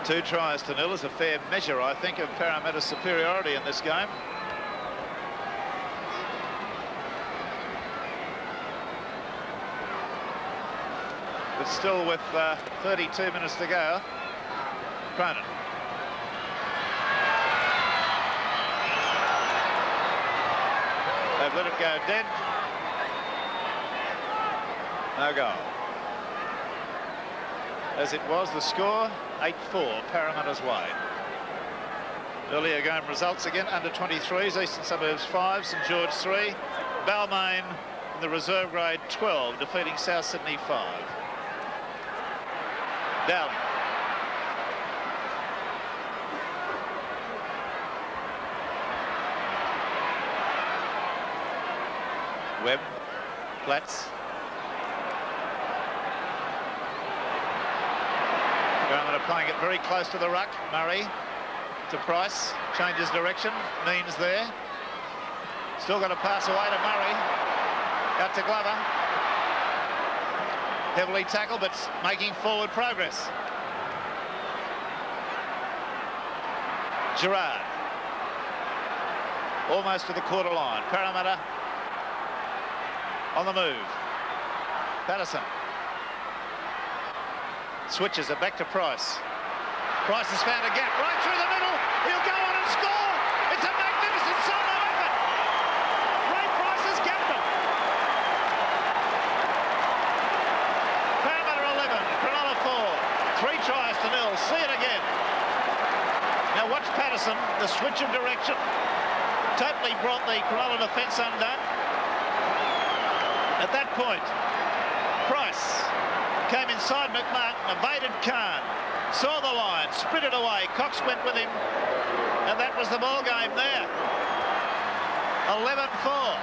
Speaker 1: Two tries to 0 is a fair measure, I think, of Parramatta's superiority in this game. But still with 32 minutes to go. Cronulla. They've let it go dead. No goal. As it was, the score 8-4, Parramatta's way. Earlier game results again, under 23s, Eastern Suburbs 5, St George 3, Balmain in the reserve grade 12, defeating South Sydney 5. Dowling. Webb. Platts. Parramatta playing it very close to the ruck. Murray to Price. Changes direction. Means there. Still got to pass away to Murray. Out to Glover. Heavily tackled, but making forward progress. Gerard. Almost to the quarter line. Parramatta on the move. Patterson. Switches it back to Price. Price has found a gap right through the middle. He'll go on and score. It's a magnificent solo effort. Ray Price has captain. Parramatta 11, Cronulla 4. 3 tries to 0. See it again. Now watch Patterson, the switch of direction. Totally brought the Cronulla defence undone. At that point, Price came inside McMartin, evaded Khan, saw the line, sprinted away. Cox went with him, and that was the ball game there. 11-4.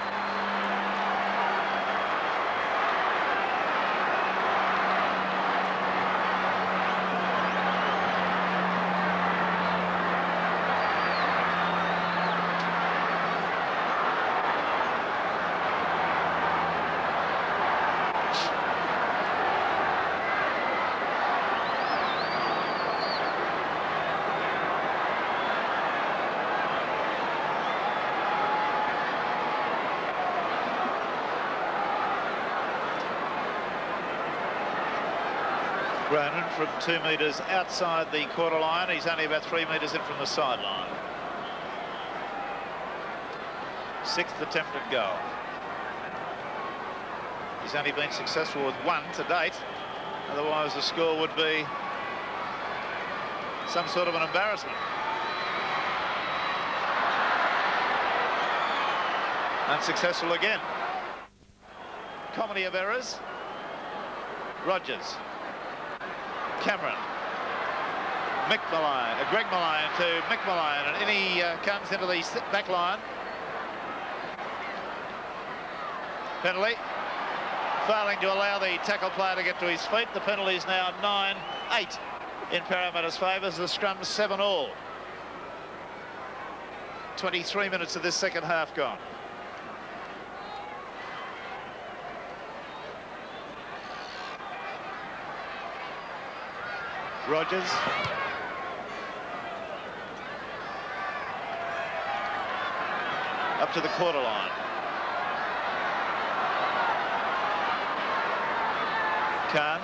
Speaker 1: Cronin from 2 metres outside the quarter line. He's only about 3 metres in from the sideline. 6th attempted goal. He's only been successful with 1 to date. Otherwise the score would be some sort of an embarrassment. Unsuccessful again. Comedy of errors. Rogers. Cameron. Greg Malone to Mick Malone, and in he comes into the back line. Penalty. Failing to allow the tackle player to get to his feet. The penalty is now 9-8 in Parramatta's favour. The scrum 7-all. 23 minutes of this second half gone. Rogers. Up to the quarter line. Khan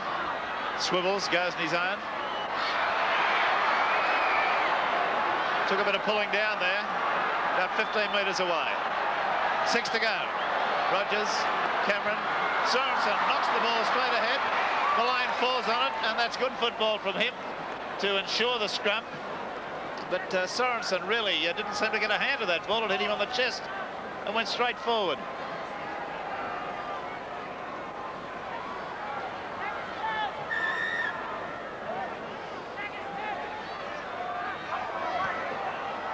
Speaker 1: swivels, goes in his own. Took a bit of pulling down there, about 15 metres away. 6 to go. Rogers, Cameron, Sorensen knocks the ball straight ahead. Malone falls on it, and that's good football from him to ensure the scrum. But Sorensen really didn't seem to get a hand to that ball. It hit him on the chest and went straight forward.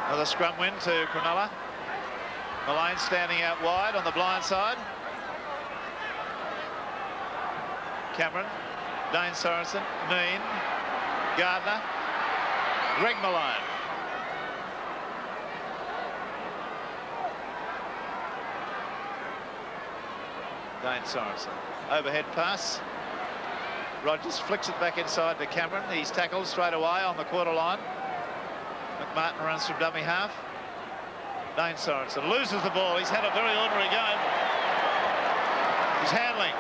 Speaker 1: Another scrum win to Cronulla. Malone standing out wide on the blind side. Cameron, Dane Sorensen, Mean, Gardner, Greg Malone. Dane Sorensen. Overhead pass. Rogers flicks it back inside to Cameron. He's tackled straight away on the quarter line. McMartin runs from dummy half. Dane Sorensen loses the ball. He's had a very ordinary game. His handling.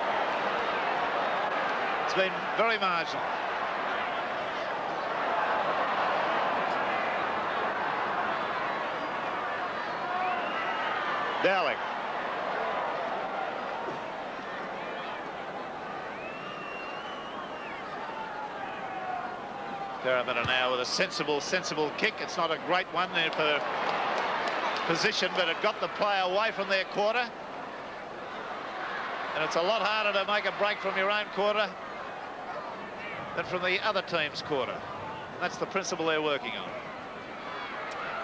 Speaker 1: It's been very marginal. Dowling. Parramatta now with a sensible kick. It's not a great one there for position, but it got the player away from their quarter. And it's a lot harder to make a break from your own quarter than from the other team's quarter. That's the principle they're working on.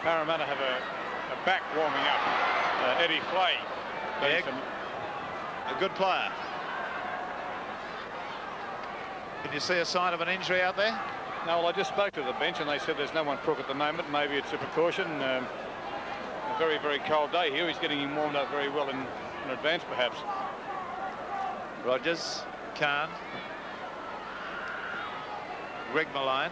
Speaker 3: Parramatta have a back warming up. Eddie Flay.
Speaker 1: Yeah, a good player. Can you see a sign of an injury out there?
Speaker 3: No, well, I just spoke to the bench and they said there's no one crook at the moment. Maybe it's a precaution. A very, very cold day here. He's getting him warmed up very well in advance, perhaps.
Speaker 1: Rogers, Khan, Greg Malone.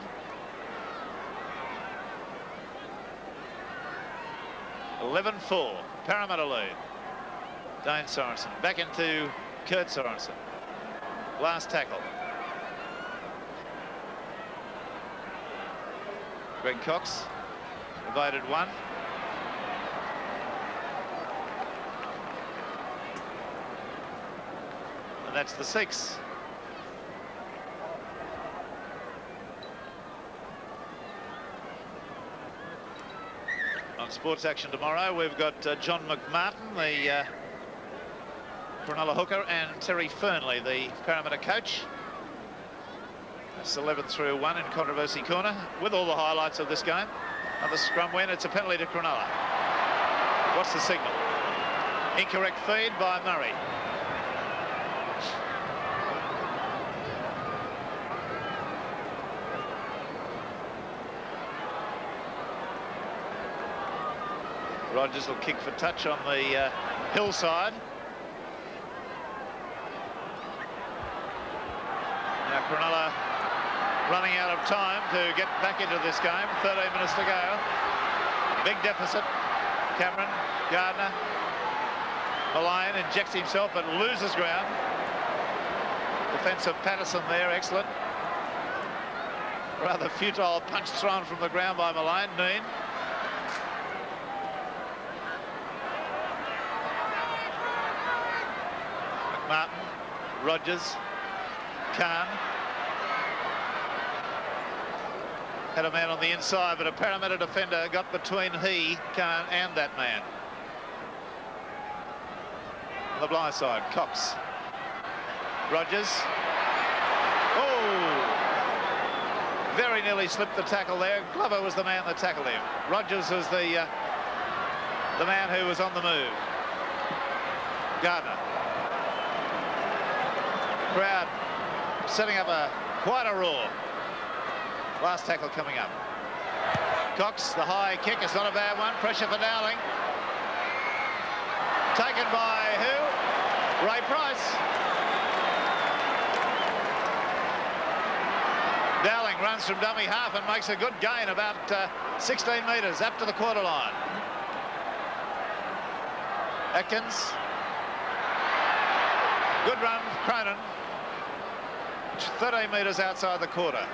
Speaker 1: (11-4), Parramatta lead. Dane Sorensen back into Kurt Sorensen. Last tackle. Greg Cox evaded one. And that's the 6. On Sports Action tomorrow, we've got John McMartin, the Krenella hooker and Terry Fernley, the Parramatta coach. It's 11-1 in Controversy Corner with all the highlights of this game. Another scrum win. It's a penalty to Cronulla. What's the signal? Incorrect feed by Murray. Rogers will kick for touch on the hillside. Now Cronulla running out of time to get back into this game. 13 minutes to go. Big deficit. Cameron, Gardner, Mullane injects himself but loses ground. Defence of Patterson there, excellent. Rather futile punch thrown from the ground by Mullane. Neen. Martin, Rogers, Khan. Had a man on the inside, but a Parramatta defender got between Khan and that man. On the blind side, Cox. Rogers. Oh! Very nearly slipped the tackle there. Glover was the man that tackled him. Rogers was the man who was on the move. Gardner. Crowd setting up quite a roar. Last tackle coming up. Cox, the high kick, it's not a bad one. Pressure for Dowling. Taken by who? Ray Price. Dowling runs from dummy half and makes a good gain, about 16 metres up to the quarter line. Atkins. Good run, Cronin. 13 metres outside the quarter.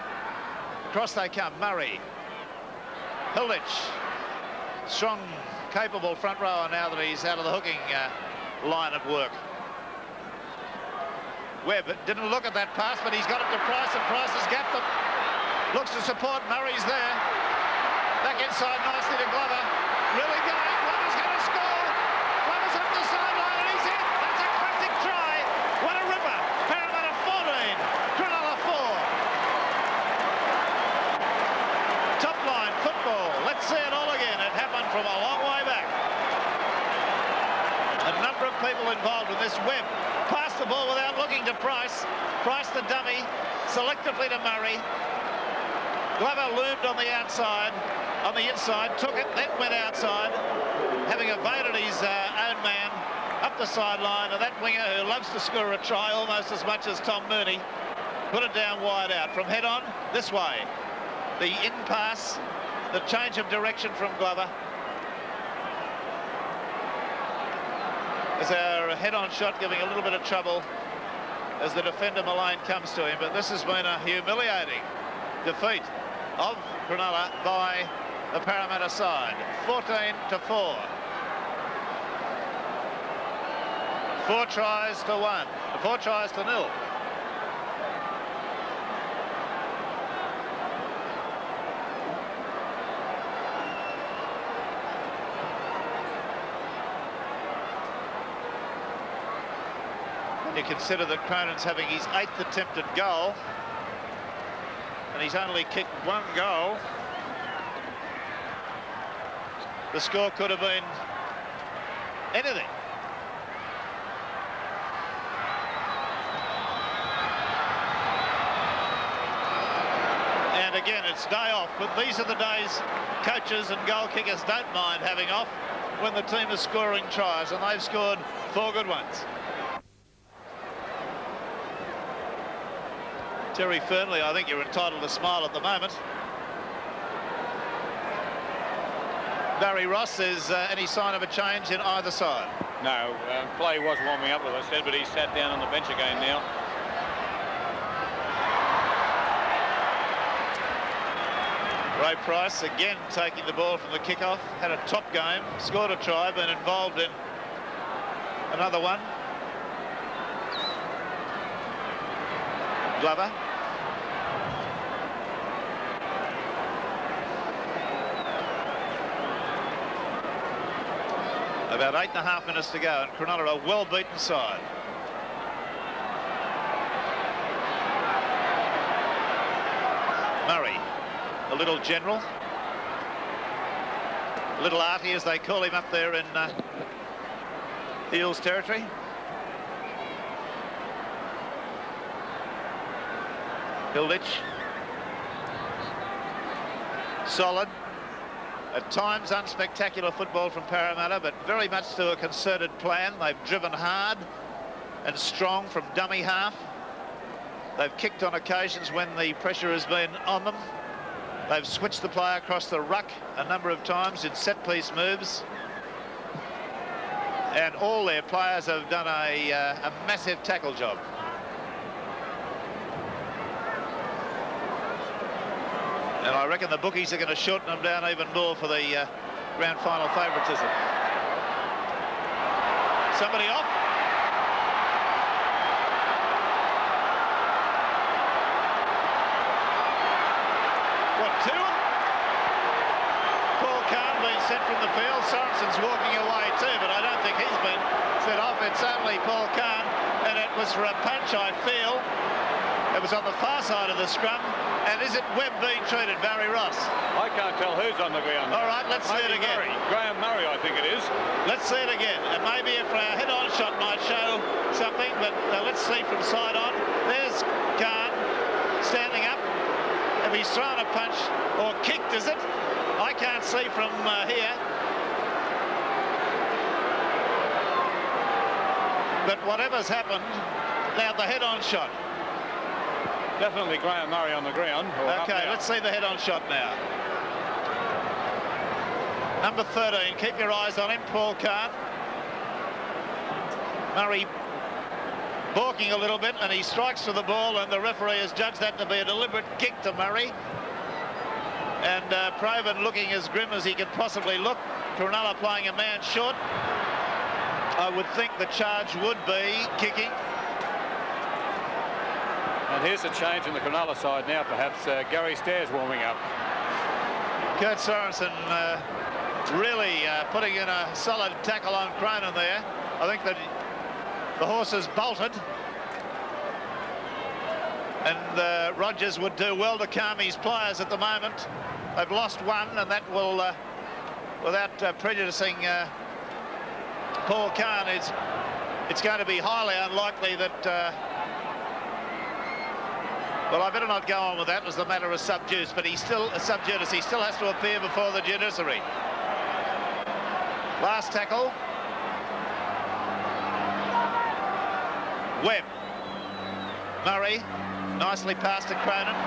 Speaker 1: Across they come, Murray. Hilditch. Strong, capable front rower now that he's out of the hooking line of work. Webb didn't look at that pass, but he's got it to Price, and Price has gapped them. Looks to support, Murray's there. Back inside nicely to Glover. Really going, Glover's going to score. Glover's up the sideline and he's in. That's a classic try. What a ripper. Parramatta 14, Cronulla 4. Top line football. Let's see it all again. It happened from a long way back. A number of people involved in this. Webb passed the ball without looking to Price. Price the dummy, selectively to Murray. Glover loomed on the outside, on the inside, took it, then went outside, having evaded his own man up the sideline, and that winger who loves to score a try almost as much as Tom Mooney put it down wide out. From head on, this way. The in pass, the change of direction from Glover. As our head-on shot giving a little bit of trouble as the defender Mullane comes to him, but this has been a humiliating defeat of Cronulla by the Parramatta side. 14-4. 4 tries to 1. 4 tries to 0. You consider that Cronin's having his 8th attempted goal, and he's only kicked 1 goal. The score could have been anything. And again, it's day off, but these are the days coaches and goal kickers don't mind having off, when the team is scoring tries, and they've scored 4 good ones. Terry Fernley, I think you're entitled to smile at the moment. Barry Ross, is any sign of a change in either side?
Speaker 3: No, play was warming up, as I said, but he sat down on the bench again now.
Speaker 1: Ray Price again taking the ball from the kickoff. Had a top game, scored a try, been involved in another one. Glover. A About 8.5 minutes to go, and Cronulla are a well-beaten side. Murray, a little general. Little Artie, as they call him up there in Eels territory. Hilditch. Solid. At times unspectacular football from Parramatta, but very much to a concerted plan. They've driven hard and strong from dummy half. They've kicked on occasions when the pressure has been on them. They've switched the play across the ruck a number of times in set-piece moves. And all their players have done a massive tackle job. And I reckon the bookies are going to shorten them down even more for the grand final favouritism. Somebody off. What, two? Paul Kahn being sent from the field. Sorensen's walking away too, but I don't think he's been set off. It's only Paul Kahn, and it was for a punch, I feel. It was on the far side of the scrum. And is it Webb being treated, Barry Ross?
Speaker 3: I can't tell who's on the ground.
Speaker 1: All right, let's see it again.
Speaker 3: Graham Murray, I think it is.
Speaker 1: Let's see it again. And maybe if a head-on shot might show something, but let's see from side on. There's Kahn standing up. If he's thrown a punch or kicked, is it? I can't see from here. But whatever's happened, now the head-on shot.
Speaker 3: Definitely Graham Murray on the ground.
Speaker 1: Okay, let's see the head-on shot now. Number 13, keep your eyes on him, Paul Kahn. Murray balking a little bit, and he strikes for the ball, and the referee has judged that to be a deliberate kick to Murray. And Provan looking as grim as he can possibly look. Krenella playing a man short. I would think the charge would be kicking.
Speaker 3: And here's a change in the Cronulla side now, perhaps. Gary Stairs warming up.
Speaker 1: Kurt Sorensen really putting in a solid tackle on Cronin there. I think that the horses bolted. And Rogers would do well to calm his players at the moment. They've lost one, and that will, without prejudicing Paul Kahn, it's going to be highly unlikely that... well, I better not go on with that as the matter of sub judice, but he's still a sub judice. He still has to appear before the judiciary. Last tackle. Webb. Murray. Nicely passed to Cronin.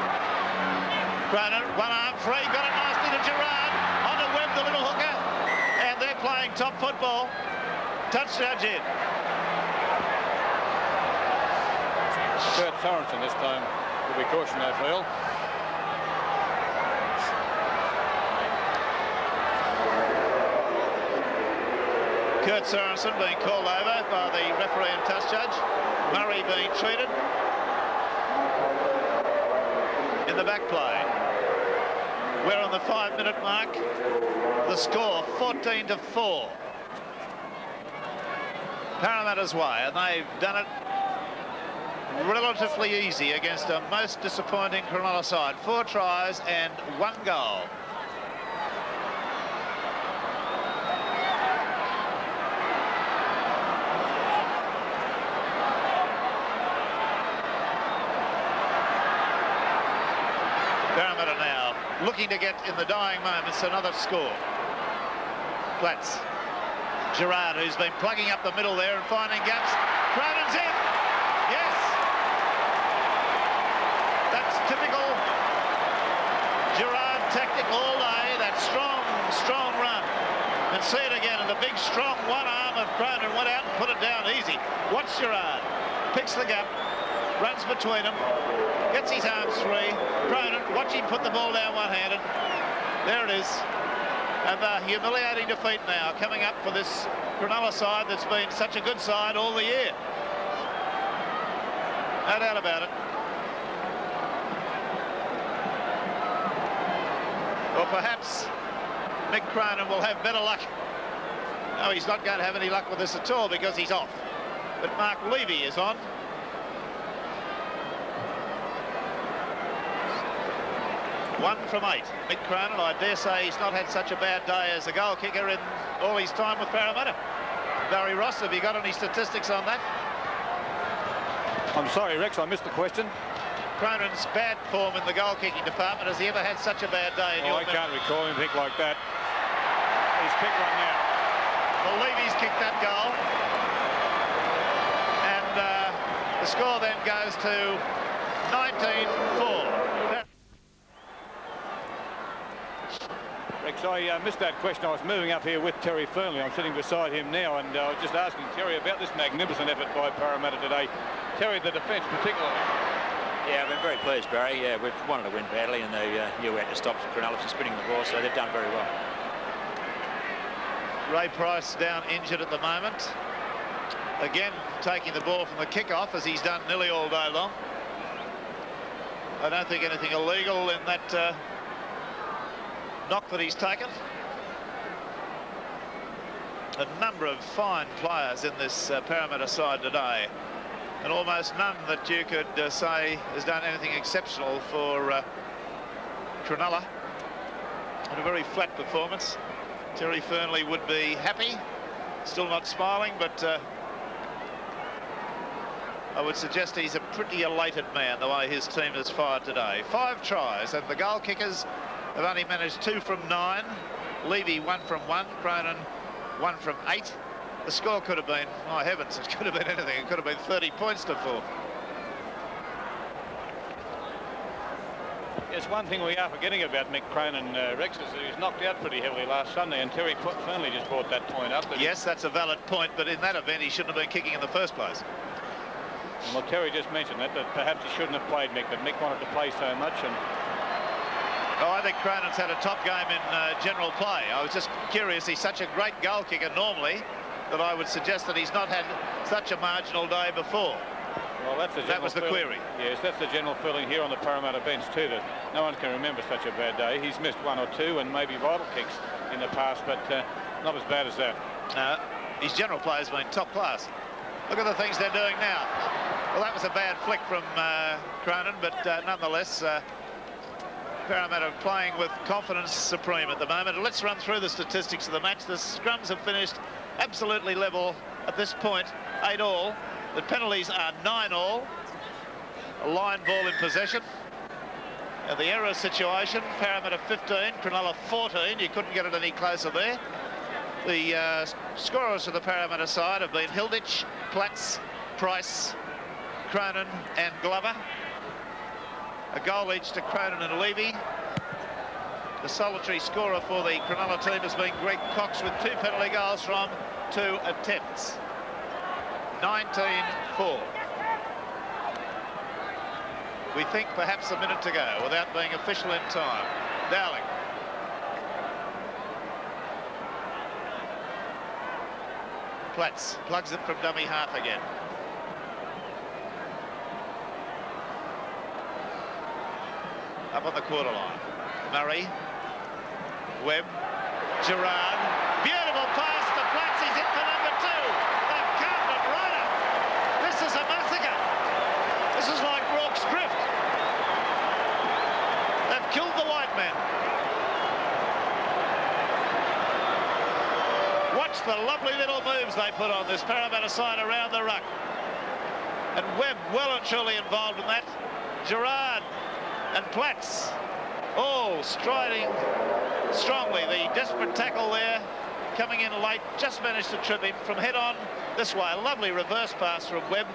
Speaker 1: Cronin, one arm free, got it nicely to Gerard. Onto Webb, the little hooker. And they're playing top football. Touch judge in.
Speaker 3: Kurt Sorensen this time. Will be caution, I feel.
Speaker 1: Kurt Sorensen being called over by the referee and touch judge. Murray being treated. In the back play. We're on the 5-minute mark. The score 14-4. Parramatta's way, and they've done it relatively easy against a most disappointing Cronulla side. 4 tries and 1 goal. Parramatta now looking to get in the dying moments another score. Platts. Gerard, who's been plugging up the middle there and finding gaps. Cronin's in. Yes. That's typical Gerard tactic all day. That strong run. And see it again. And the big, strong one arm of Cronin went out and put it down easy. Watch Gerard. Picks the gap. Runs between them. Gets his arms free. Cronin, watch him put the ball down one-handed. There it is. And a humiliating defeat now coming up for this Cronulla side that's been such a good side all the year. No doubt about it. Or perhaps Mick Cronin will have better luck No, he's not going to have any luck with this at all because he's off. But Mark Levy is on. One from 8. Mick Cronin, I dare say he's not had such a bad day as a goal kicker in all his time with Parramatta. Barry Ross, have you got any statistics on that?
Speaker 3: I'm sorry, Rex, I missed the question.
Speaker 1: Cronin's bad form in the goal-kicking department. Has he ever had such a bad day in your
Speaker 3: I can't recall anything like that. He's kicked one now.
Speaker 1: Well, Levy's kicked that goal. And the score then goes to 19-4.
Speaker 3: Rex, I missed that question. I was moving up here with Terry Fernley. I'm sitting beside him now, and I was just asking Terry about this magnificent effort by Parramatta today. Terry, the defence particularly.
Speaker 5: Yeah, I've been very pleased, Barry. Yeah, we've wanted to win badly, and they knew we had to stop Krenella from spinning the ball, so they've done very well.
Speaker 1: Ray Price down injured at the moment. Again, taking the ball from the kickoff, as he's done nearly all day long. I don't think anything illegal in that knock that he's taken. A number of fine players in this Parramatta side today, and almost none that you could say has done anything exceptional for Cronulla. And a very flat performance. Terry Fernley would be happy, still not smiling, but I would suggest he's a pretty elated man the way his team has fired today. 5 tries, and the goal kickers have only managed 2 from 9. Levy 1 from 1. Cronin 1 from 8. The score could have been, oh heavens, it could have been anything. It could have been 30 points to 4.
Speaker 3: Yes, one thing we are forgetting about Mick Cronin, Rex, is that he was knocked out pretty heavily last Sunday, and Terry Fernley just brought that point up.
Speaker 1: Yes, that's a valid point, but in that event he shouldn't have been kicking in the first place.
Speaker 3: Well, Terry just mentioned that perhaps he shouldn't have played Mick, but Mick wanted to play so much. And
Speaker 1: oh, I think Cronin's had a top game in general play. I was just curious, he's such a great goal kicker normally that I would suggest that he's not had such a marginal day before.
Speaker 3: Well, that was the query. Yes, that's the general feeling here on the Parramatta bench too, that no one can remember such a bad day. He's missed 1 or 2 and maybe vital kicks in the past, but not as bad as that.
Speaker 1: His general play has been top class. Look at the things they're doing now. Well, that was a bad flick from Cronin, but nonetheless, Parramatta playing with confidence supreme at the moment. Let's run through the statistics of the match. The scrums have finished absolutely level at this point, 8 all. The penalties are 9 all. A line ball in possession. And the error situation, Parramatta 15, Krenella 14. You couldn't get it any closer there. The scorers of the Parramatta side have been Hilditch, Platts, Price, Cronin and Glover. A goal each to Cronin and Levy. The solitary scorer for the Cronulla team has been Greg Cox with 2 penalty goals from 2 attempts. 19-4. We think perhaps a minute to go without being official in time. Dowling. Platts plugs it from dummy half again. Up on the quarter line. Murray. Webb. Gerard. Beautiful pass to Platts. He's in for number 2. They've carved it right up. This is a massacre. This is like Rourke's Drift. They've killed the white man. Watch the lovely little moves they put on this Parramatta side around the ruck. And Webb well and truly involved in that. Gerard and Platts all striding strongly. The desperate tackle there coming in late, just managed to trip him from head on this way. A lovely reverse pass from Webb.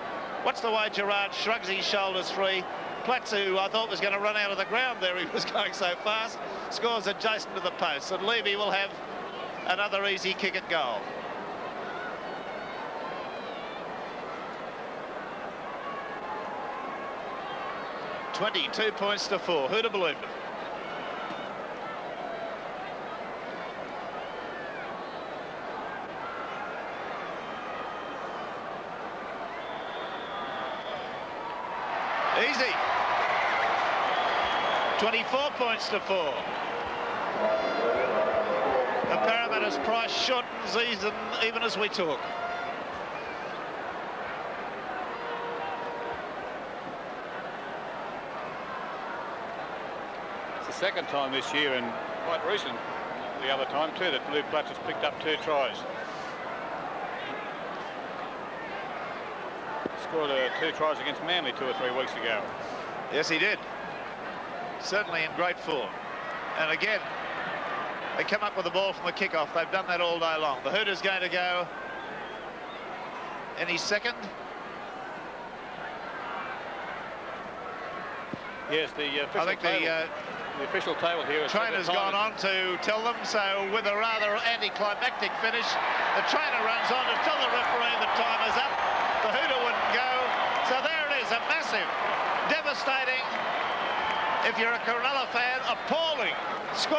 Speaker 1: Watch the way Gerard shrugs his shoulders free. Platts, who I thought was going to run out of the ground there, he was going so fast, scores adjacent to the post. And Levy will have another easy kick at goal. $22 points to 4. Who'd have believed it? Easy. 24 points to 4. The Parramatta's price shortens even as we talk.
Speaker 3: It's the second time this year, and quite recent the other time too, that Blue Clutch has picked up 2 tries. Scored 2 tries against Manly 2 or 3 weeks ago.
Speaker 1: Yes, he did. Certainly in great form. And again, they come up with the ball from the kickoff. They've done that all day long. The Hooter's going to go any second.
Speaker 3: Yes, the official table here is
Speaker 1: trainer's gone on to tell them, so with a rather anticlimactic finish, the trainer runs on to tell the referee the time is up. The Hooter wouldn't go, so there it is, a massive, devastating, if you're a Krenella fan, appalling score.